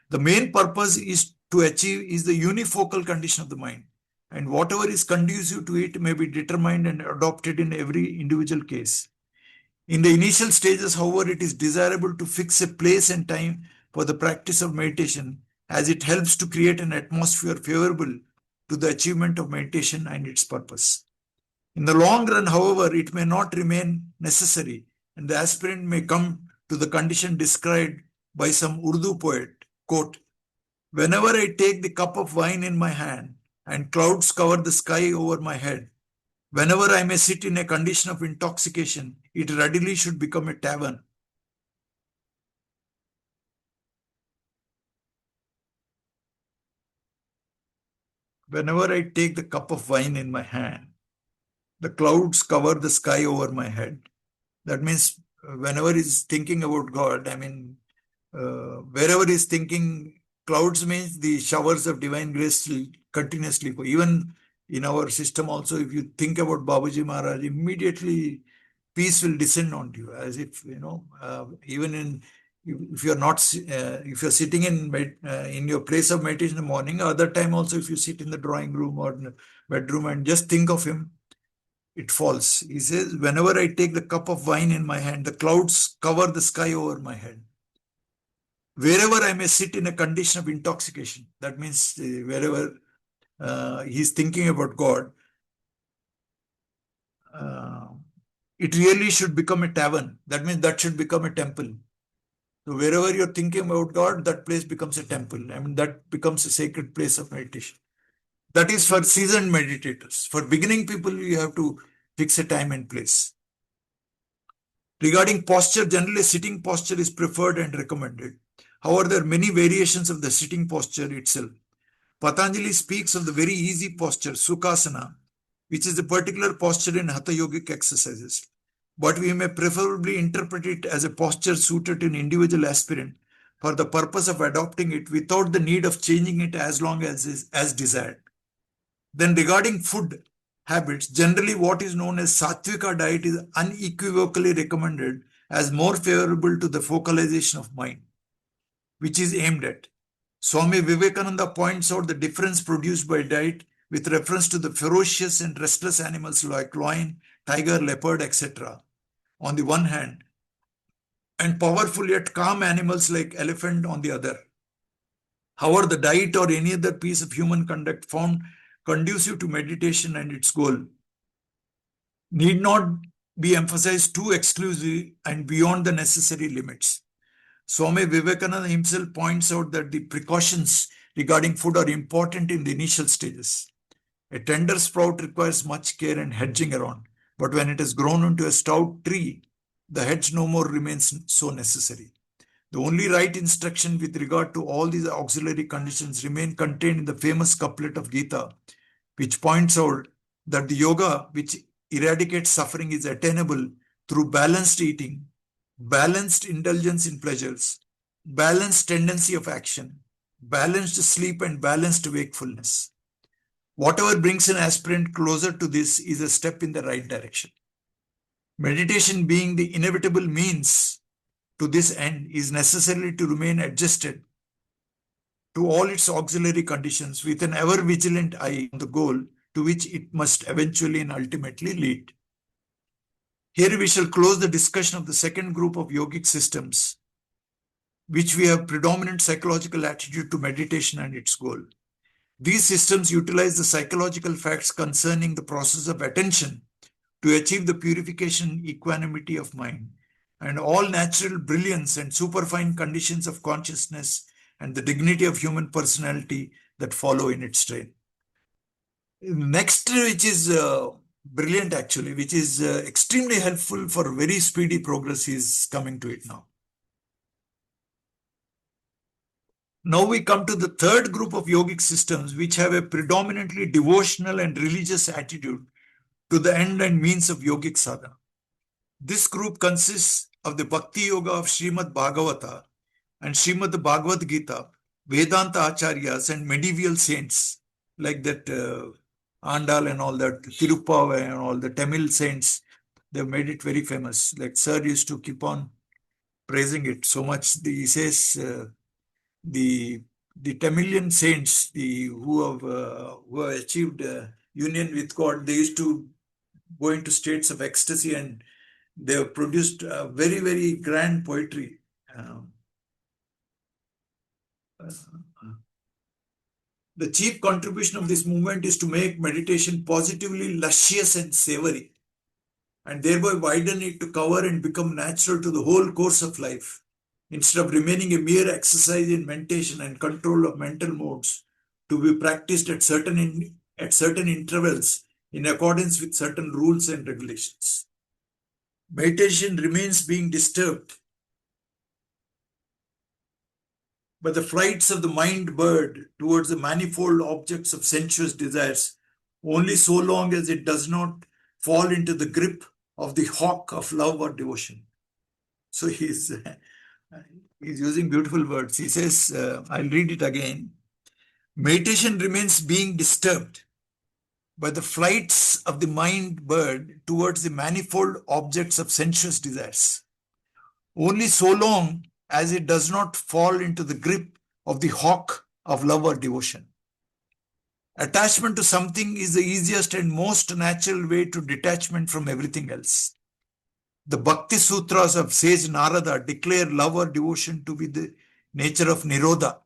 The main purpose is to achieve is the unifocal condition of the mind, and whatever is conducive to it may be determined and adopted in every individual case. In the initial stages, however, it is desirable to fix a place and time for the practice of meditation, as it helps to create an atmosphere favorable to the achievement of meditation and its purpose. In the long run, however, it may not remain necessary, and the aspirant may come to to the condition described by some Urdu poet, quote, "Whenever I take the cup of wine in my hand and clouds cover the sky over my head, whenever I may sit in a condition of intoxication, it readily should become a tavern." Whenever I take the cup of wine in my hand, the clouds cover the sky over my head. That means whenever he's thinking about God, I mean, wherever he's thinking, clouds means the showers of divine grace will continuously go. Even in our system also, if you think about Babuji Maharaj, immediately peace will descend on you, as if, even if you're not, if you're sitting in your place of meditation in the morning, other time also, if you sit in the drawing room or in the bedroom and just think of him, it falls. He says, whenever I take the cup of wine in my hand, the clouds cover the sky over my head. Wherever I may sit in a condition of intoxication, that means wherever he's thinking about God, it really should become a tavern. That means that should become a temple. So wherever you're thinking about God, that place becomes a temple. I mean, that becomes a sacred place of meditation. That is for seasoned meditators. For beginning people, you have to fix a time and place. Regarding posture, generally sitting posture is preferred and recommended. However, there are many variations of the sitting posture itself. Patanjali speaks of the very easy posture, Sukhasana, which is a particular posture in Hatha Yogic exercises. But we may preferably interpret it as a posture suited to an individual aspirant for the purpose of adopting it without the need of changing it as long as desired. Then regarding food habits, generally what is known as Sattvika diet is unequivocally recommended as more favorable to the focalization of mind, which is aimed at. Swami Vivekananda points out the difference produced by diet with reference to the ferocious and restless animals like lion, tiger, leopard, etc. on the one hand, and powerful yet calm animals like elephant on the other. However, the diet or any other piece of human conduct found conducive to meditation and its goal need not be emphasized too exclusively and beyond the necessary limits. Swami Vivekananda himself points out that the precautions regarding food are important in the initial stages. A tender sprout requires much care and hedging around, but when it has grown into a stout tree, the hedge no more remains so necessary. The only right instruction with regard to all these auxiliary conditions remain contained in the famous couplet of Gita, which points out that the yoga which eradicates suffering is attainable through balanced eating, balanced indulgence in pleasures, balanced tendency of action, balanced sleep, and balanced wakefulness. Whatever brings an aspirant closer to this is a step in the right direction. Meditation, being the inevitable means to this end, is necessary to remain adjusted to all its auxiliary conditions with an ever vigilant eye on the goal to which it must eventually and ultimately lead. Here we shall close the discussion of the second group of yogic systems, which we have predominant psychological attitude to meditation and its goal. These systems utilize the psychological facts concerning the process of attention to achieve the purification and equanimity of mind, and all natural brilliance and superfine conditions of consciousness and the dignity of human personality that follow in its train. Next, which is brilliant actually, which is extremely helpful for very speedy progress, is coming to it now. Now we come to the third group of yogic systems, which have a predominantly devotional and religious attitude to the end and means of yogic sadhana. This group consists of the Bhakti Yoga of Srimad Bhagavata and Srimad Bhagavad Gita, Vedanta Acharyas, and medieval saints like that Andal and all that, Tirupava and all the Tamil saints. They've made it very famous. Like Sir used to keep on praising it so much. He says the Tamilian saints, who have achieved union with God, they used to go into states of ecstasy, and they have produced very, very grand poetry. The chief contribution of this movement is to make meditation positively luscious and savory. and thereby widen it to cover and become natural to the whole course of life, instead of remaining a mere exercise in mentation and control of mental modes to be practiced at certain intervals in accordance with certain rules and regulations. Meditation remains being disturbed by the flights of the mind bird towards the manifold objects of sensuous desires only so long as it does not fall into the grip of the hawk of love or devotion. So he's using beautiful words. He says, I'll read it again. Meditation remains being disturbed by the flights of the mind bird towards the manifold objects of sensuous desires, only so long as it does not fall into the grip of the hawk of love or devotion. Attachment to something is the easiest and most natural way to detachment from everything else. The Bhakti Sutras of sage Narada declare love or devotion to be the nature of Nirodha.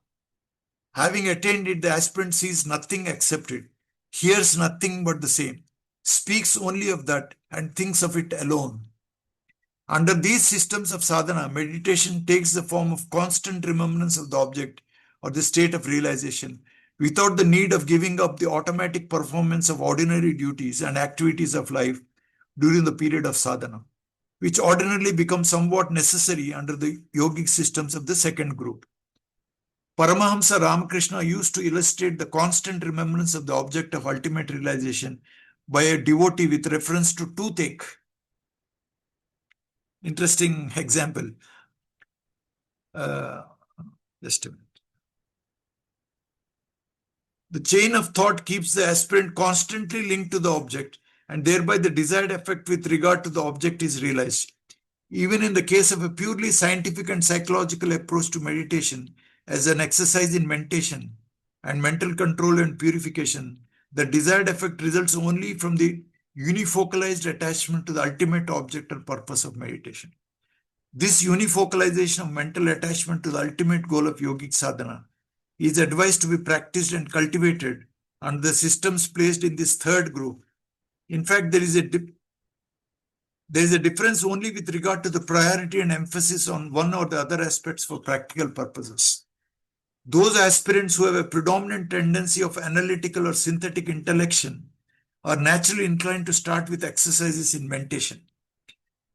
Having attained it, the aspirant sees nothing except it, hears nothing but the same, speaks only of that, and thinks of it alone. Under these systems of sadhana, meditation takes the form of constant remembrance of the object or the state of realization, without the need of giving up the automatic performance of ordinary duties and activities of life during the period of sadhana, which ordinarily become somewhat necessary under the yogic systems of the second group. Paramahamsa Ramakrishna used to illustrate the constant remembrance of the object of ultimate realization by a devotee with reference to toothache. Interesting example. Just a minute. The chain of thought keeps the aspirant constantly linked to the object, and thereby the desired effect with regard to the object is realized. Even in the case of a purely scientific and psychological approach to meditation, as an exercise in mentation and mental control and purification, the desired effect results only from the unifocalized attachment to the ultimate object or purpose of meditation. This unifocalization of mental attachment to the ultimate goal of yogic sadhana is advised to be practiced and cultivated under the systems placed in this third group. In fact, there is a difference only with regard to the priority and emphasis on one or the other aspects for practical purposes. Those aspirants who have a predominant tendency of analytical or synthetic intellection are naturally inclined to start with exercises in mentation.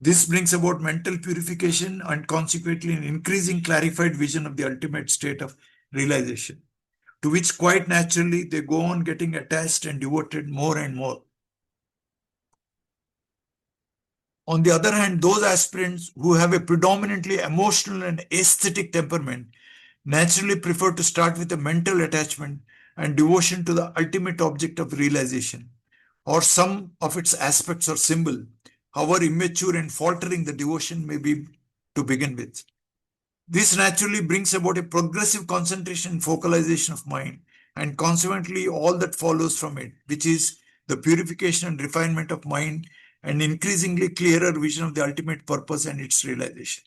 This brings about mental purification and consequently an increasing clarified vision of the ultimate state of realization, to which quite naturally they go on getting attached and devoted more and more. On the other hand, those aspirants who have a predominantly emotional and aesthetic temperament naturally prefer to start with a mental attachment and devotion to the ultimate object of realization, or some of its aspects or symbol, however immature and faltering the devotion may be to begin with. This naturally brings about a progressive concentration and focalization of mind, and consequently all that follows from it, which is the purification and refinement of mind and increasingly clearer vision of the ultimate purpose and its realization.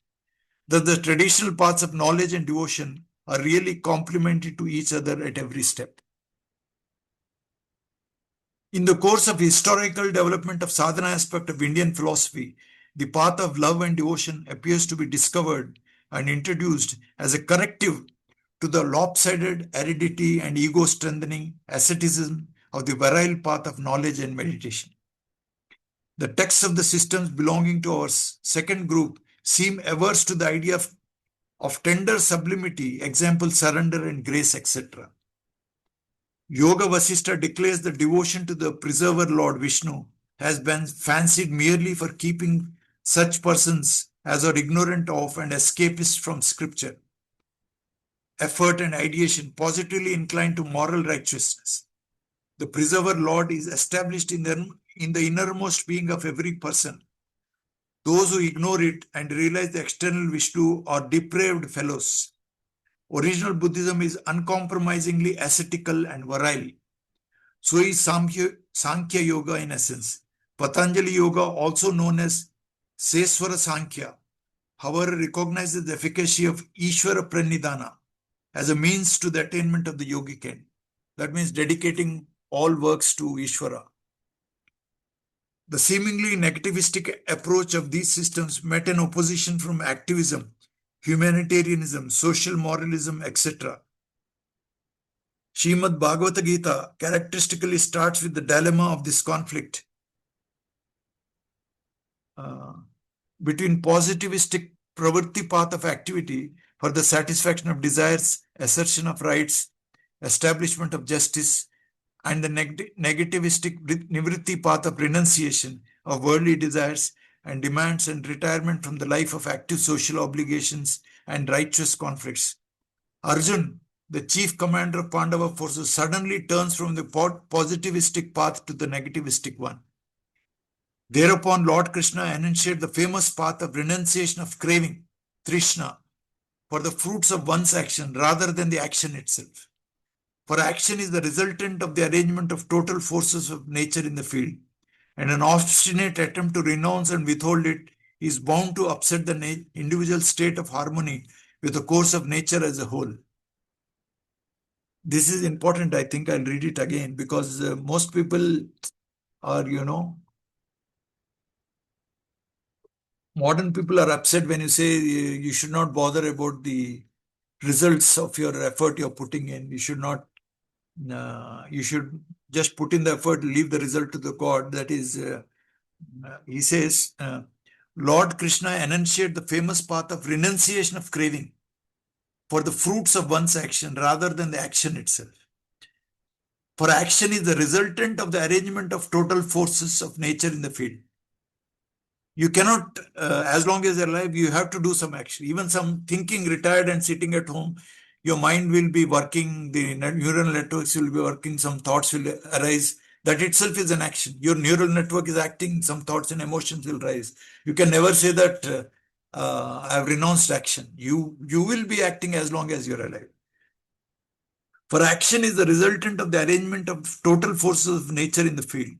Thus, the traditional paths of knowledge and devotion are really complementary to each other at every step. In the course of historical development of sadhana aspect of Indian philosophy, the path of love and devotion appears to be discovered and introduced as a corrective to the lopsided aridity and ego-strengthening asceticism of the virile path of knowledge and meditation. The texts of the systems belonging to our second group seem averse to the idea of tender sublimity, example, surrender and grace, etc. Yoga Vasishtha declares that devotion to the preserver Lord Vishnu has been fancied merely for keeping such persons as are ignorant of and escapist from scripture, effort and ideation, positively inclined to moral righteousness. The preserver Lord is established in the innermost being of every person. Those who ignore it and realize the external Vishnu are depraved fellows. Original Buddhism is uncompromisingly ascetical and virile. So is Sankhya Yoga in essence. Patanjali Yoga, also known as Seswara Sankhya, however, recognizes the efficacy of Ishvara Pranidhana as a means to the attainment of the yogic end. That means dedicating all works to Ishvara. The seemingly negativistic approach of these systems met an opposition from activism, humanitarianism, social moralism, etc. Srimad Bhagavata Gita characteristically starts with the dilemma of this conflict between positivistic pravritti path of activity for the satisfaction of desires, assertion of rights, establishment of justice, and the negativistic nivritti path of renunciation of worldly desires and demands and retirement from the life of active social obligations and righteous conflicts. Arjun, the chief commander of Pandava forces, suddenly turns from the positivistic path to the negativistic one. Thereupon, Lord Krishna enunciated the famous path of renunciation of craving, Trishna, for the fruits of one's action rather than the action itself. For action is the resultant of the arrangement of total forces of nature in the field, and an obstinate attempt to renounce and withhold it is bound to upset the individual state of harmony with the course of nature as a whole. This is important. I think I'll read it again because most people are, modern people are upset when you say you should not bother about the results of your effort you're putting in. You should not, you should just put in the effort, leave the result to the God. That is, he says, Lord Krishna enunciated the famous path of renunciation of craving for the fruits of one's action rather than the action itself. For action is the resultant of the arrangement of total forces of nature in the field. You cannot, as long as you're alive, you have to do some action. Even some thinking, retired and sitting at home, your mind will be working, the neural networks will be working, some thoughts will arise. That itself is an action. Your neural network is acting, some thoughts and emotions will rise. You can never say that I have renounced action. You will be acting as long as you're alive. For action is the resultant of the arrangement of total forces of nature in the field,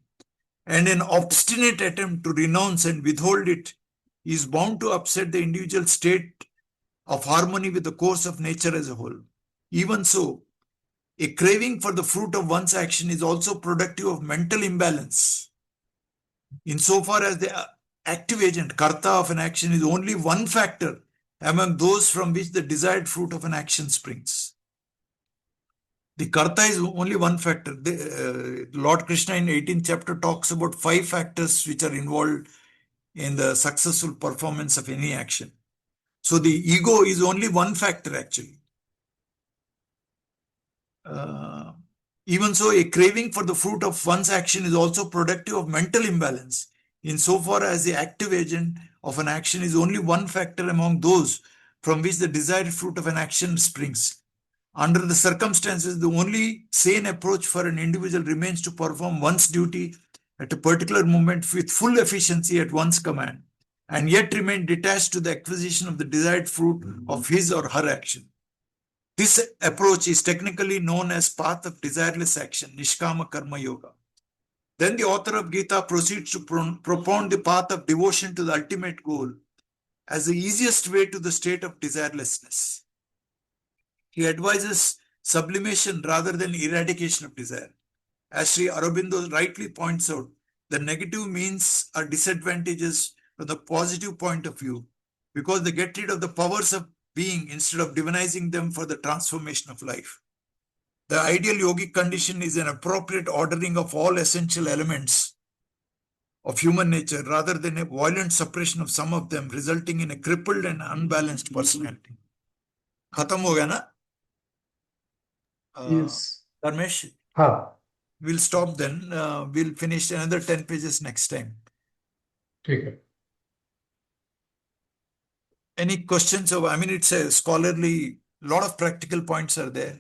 and an obstinate attempt to renounce and withhold it is bound to upset the individual state of harmony with the course of nature as a whole. Even so, a craving for the fruit of one's action is also productive of mental imbalance, insofar as the active agent, karta of an action, is only one factor among those from which the desired fruit of an action springs. The karta is only one factor. Lord Krishna in 18th chapter talks about 5 factors which are involved in the successful performance of any action. So the ego is only one factor actually. Even so, a craving for the fruit of one's action is also productive of mental imbalance, insofar as the active agent of an action is only one factor among those from which the desired fruit of an action springs. Under the circumstances, the only sane approach for an individual remains to perform one's duty at a particular moment with full efficiency at one's command, and yet remain detached to the acquisition of the desired fruit of his or her action. This approach is technically known as path of desireless action, Nishkama Karma Yoga. Then the author of Gita proceeds to propound the path of devotion to the ultimate goal as the easiest way to the state of desirelessness. He advises sublimation rather than eradication of desire. As Sri Aurobindo rightly points out, the negative means are disadvantages from the positive point of view because they get rid of the powers of being instead of divinizing them for the transformation of life. The ideal yogic condition is an appropriate ordering of all essential elements of human nature rather than a violent suppression of some of them, resulting in a crippled and unbalanced personality. Khatam ho gaya na? Yes. Dharmesh, we'll stop then. We'll finish another 10 pages next time. Okay. Any questions? I mean, it's a scholarly, lot of practical points are there,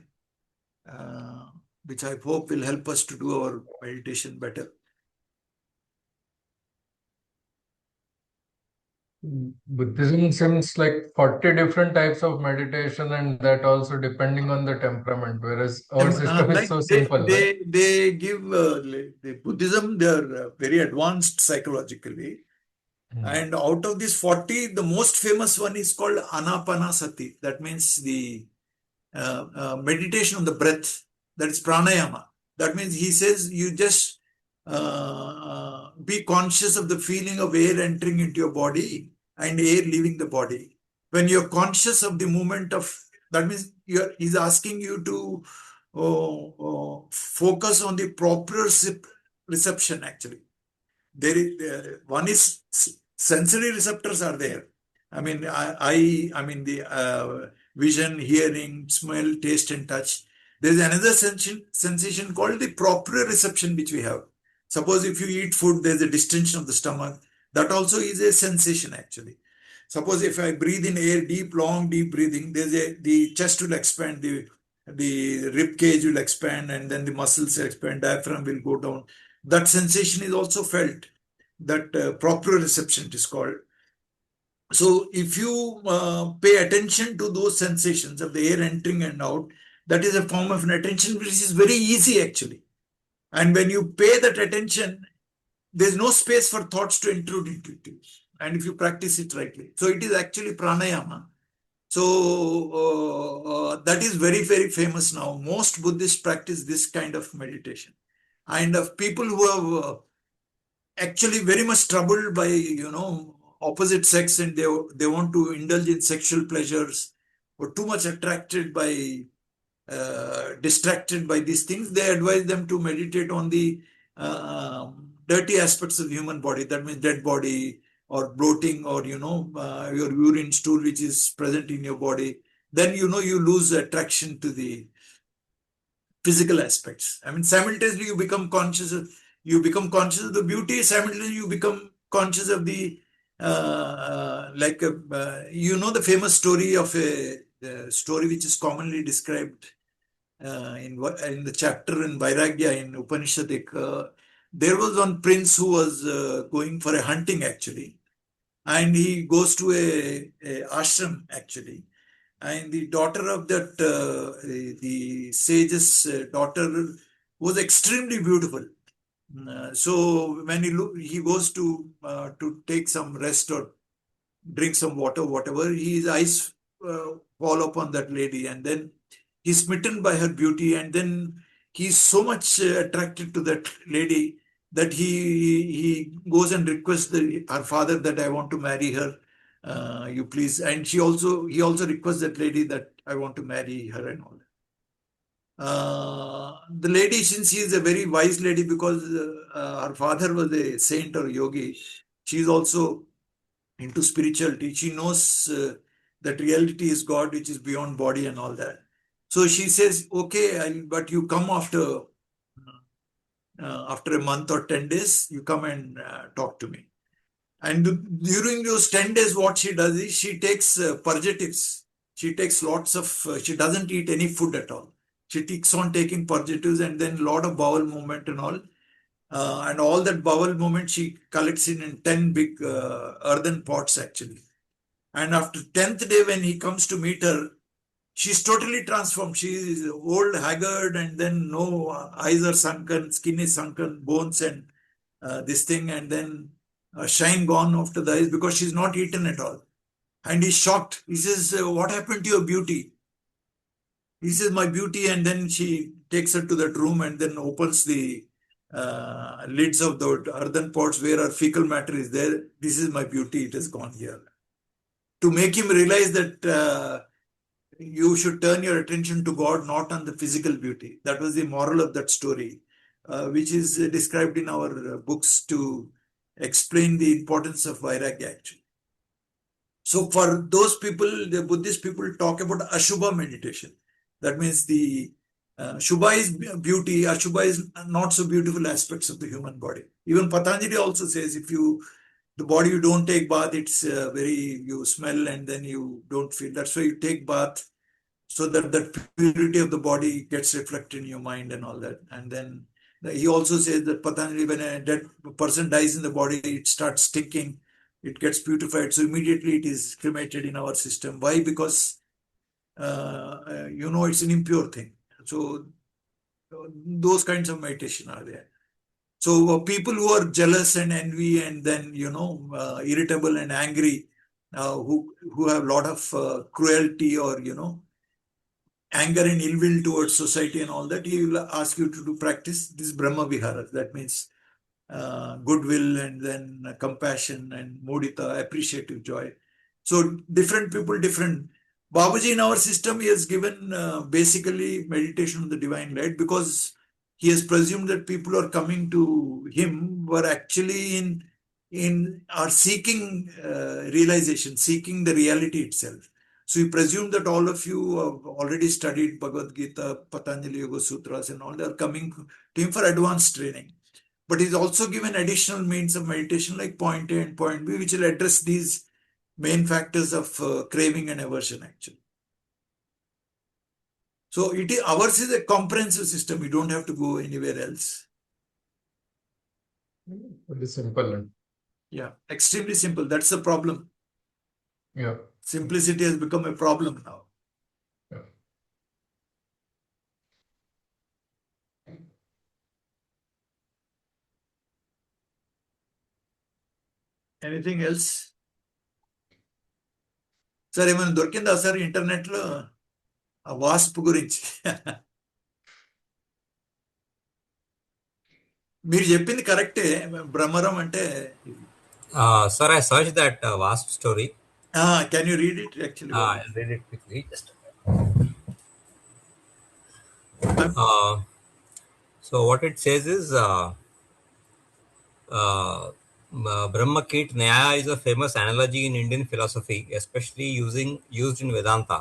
which I hope will help us to do our meditation better. Buddhism seems like 40 different types of meditation, and that also depending on the temperament, whereas our system is so simple, right? They give the Buddhism, they are very advanced psychologically. And out of these 40, the most famous one is called Anapanasati. That means the meditation on the breath. That is pranayama. That means he says you just be conscious of the feeling of air entering into your body and air leaving the body. When you're conscious of the movement of, that means he's asking you to focus on the proper reception actually. There is one is sensory receptors are there. I mean, I mean the vision, hearing, smell, taste, and touch. There is another sensation called the proprioception which we have. Suppose if you eat food, there is a distension of the stomach. That also is a sensation actually. Suppose if I breathe in air, deep, long, deep breathing, the chest will expand, the rib cage will expand, and then the muscles will expand, diaphragm will go down. That sensation is also felt. That proprioception it is called. So if you pay attention to those sensations of the air entering and out, that is a form of an attention which is very easy actually. And when you pay that attention, there's no space for thoughts to intrude into it. And if you practice it rightly. So it is actually pranayama. So that is very, very famous now. Most Buddhists practice this kind of meditation. And of people who have actually very much troubled by, opposite sex, and they want to indulge in sexual pleasures, or too much attracted by, distracted by these things, they advise them to meditate on the dirty aspects of the human body. That means dead body, or bloating, or, your urine stool which is present in your body. Then, you lose attraction to the physical aspects. I mean, simultaneously you become conscious of the beauty. Simultaneously you become conscious of the the famous story of a story which is commonly described in the chapter in Vairagya in Upanishad. There was one prince who was going for a hunting actually, and he goes to a ashram actually. And the daughter of that, the sage's daughter was extremely beautiful. So when he goes to take some rest or drink some water, whatever, his eyes fall upon that lady, and then he's smitten by her beauty, and then he's so much attracted to that lady that he goes and requests her father that I want to marry her. You please. And he also requests that lady that I want to marry her and all that. The lady, since she is a very wise lady, because her father was a saint or yogi, she is also into spirituality. She knows that reality is God, which is beyond body and all that. So she says, okay, but you come after a month or 10 days, you come and talk to me. And during those 10 days, what she does is she takes purgatives. She takes lots of, she doesn't eat any food at all. She keeps on taking purgatives, and then a lot of bowel movement and all. And all that bowel movement she collects in 10 big earthen pots actually. And after 10th day, when he comes to meet her, she's totally transformed. She is old, haggard, and then no eyes are sunken, skin is sunken, bones and this thing, and then shine gone after the eyes because she's not eaten at all. And he's shocked. He says, what happened to your beauty? He says, my beauty. And then she takes her to that room and then opens the lids of the earthen pots where her fecal matter is there. This is my beauty. It has gone here. To make him realize that you should turn your attention to God, not on the physical beauty. That was the moral of that story, which is described in our books to explain the importance of Vairagya actually. So for those people, the Buddhist people talk about Ashubha meditation. That means the Shubha is beauty, Ashubha is not so beautiful aspects of the human body. Even Patanjali also says, if the body you don't take bath, it's you smell and then you don't feel. That's why you take bath, so that the purity of the body gets reflected in your mind and all that. And then he also says that Patanjali, when a dead person dies in the body, it starts stinking, it gets purified. So immediately it is cremated in our system. Why? Because, it's an impure thing. So those kinds of meditation are there. So people who are jealous and envy and then, irritable and angry, who have a lot of cruelty or, anger and ill will towards society and all that, he will ask you to do practice this Brahma Vihara. That means goodwill, and then compassion, and mudita, appreciative joy. So different people, different. Babaji in our system, he has given basically meditation on the divine light, because he has presumed that people who are coming to him were actually in are seeking realization, seeking the reality itself. So he presumed that all of you have already studied Bhagavad Gita, Patanjali Yoga Sutras, and all. They are coming to him for advanced training. But he's also given additional means of meditation like point A and point B, which will address these main factors of craving and aversion, actually. So ours is a comprehensive system. We don't have to go anywhere else. Very simple. Yeah, extremely simple. That's the problem. Yeah. Simplicity has become a problem now. Yeah. Anything else? Sir ఏమైనా దొరికిందా sir ఇంటర్నెట్లో ఆ wasp గురించి? మీరు చెప్పింది కరెక్టే, భ్రమరం అంటే. Sir, I searched that vast story. Can you read it actually? I'll read it quickly. Just so what it says is Brahma Kit Nyaya is a famous analogy in Indian philosophy, especially used in Vedanta,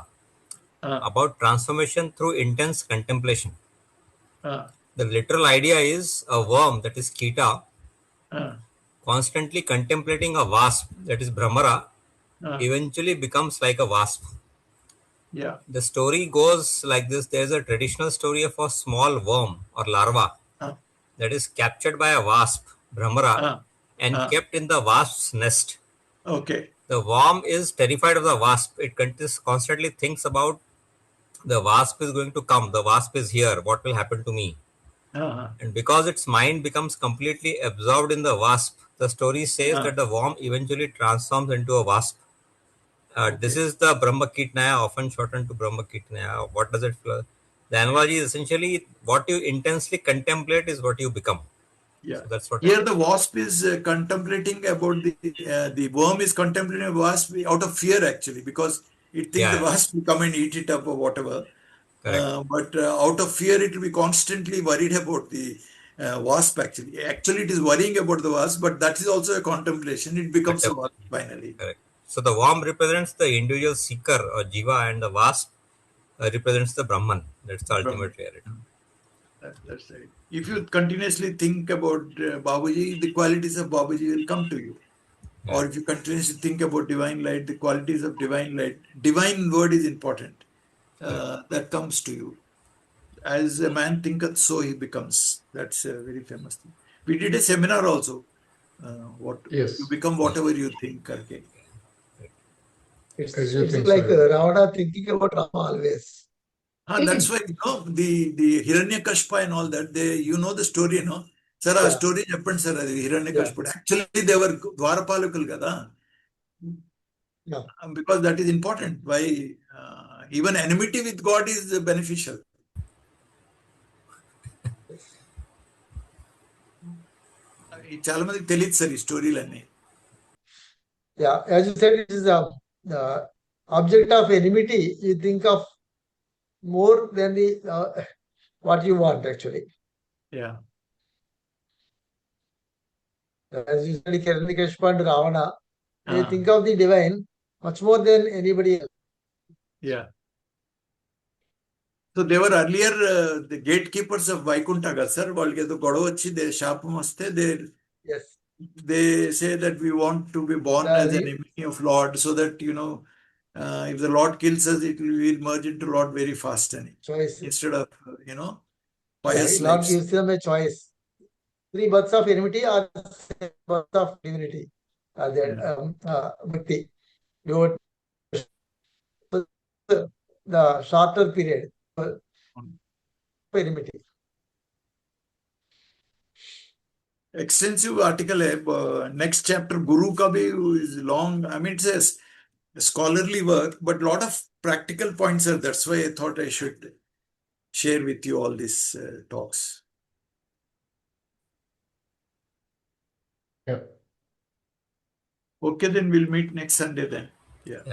about transformation through intense contemplation. The literal idea is a worm, that is Kita, constantly contemplating a wasp, that is Brahmara, eventually becomes like a wasp. Yeah. The story goes like this. There's a traditional story of a small worm or larva that is captured by a wasp, Brahmara, and kept in the wasp's nest. Okay. The worm is terrified of the wasp. It constantly thinks about the wasp is going to come. The wasp is here. What will happen to me? And because its mind becomes completely absorbed in the wasp, the story says that the worm eventually transforms into a wasp. This is the Brahma Kitnaya, often shortened to Brahma Kitnaya. What does it feel? The analogy is essentially what you intensely contemplate is what you become. Yeah. So that's what here the wasp is contemplating about the worm is contemplating a wasp out of fear, actually, because it thinks the wasp will come and eat it up or whatever. But out of fear, it will be constantly worried about the wasp, actually. Actually, it is worrying about the wasp, but that is also a contemplation. It becomes a wasp finally. Correct. So the worm represents the individual seeker or jiva, and the wasp represents the Brahman. That's the ultimate reality. That's right. If you continuously think about Babaji, the qualities of Babaji will come to you. Or if you continuously think about divine light, the qualities of divine light, divine word is important. That comes to you. As a man thinketh, so he becomes. That's a very famous thing. We did a seminar also. You become whatever you think. Okay. It's like Ravana thinking about Rama always. That's why, the Hiranyakashipu and all that, the story, Sir, a story happened, sir, Hiranyakashipu. Actually, they were Dwarapalakul kada. Because that is important. Why even enmity with God is beneficial. చాలా మందికి తెలియదు sir ఈ స్టోరీలన్నీ. Yeah, as you said, it is the object of enmity. You think of more than the what you want, actually. Yeah. As you said, Hiranyakashipu and Ravana, they think of the divine much more than anybody else. Yeah. So they were earlier the gatekeepers of Vaikuntha, sir. వాళ్ళకి ఏదో గొడవ వచ్చి శాపం వస్తే they say that we want to be born as an enemy of Lord, so that if the Lord kills us, it will merge into Lord very fast, choice instead of pious Lord lives. gives them a choice. 3 births of enmity or 7 births of divinity. Bhakti. The shorter period enmity. Extensive article next chapter Guru ka bhi is long. I mean, it says scholarly work, but lot of practical points are. That's why I thought I should share with you all these talks. Yeah. Okay, then we'll meet next Sunday then. Yeah.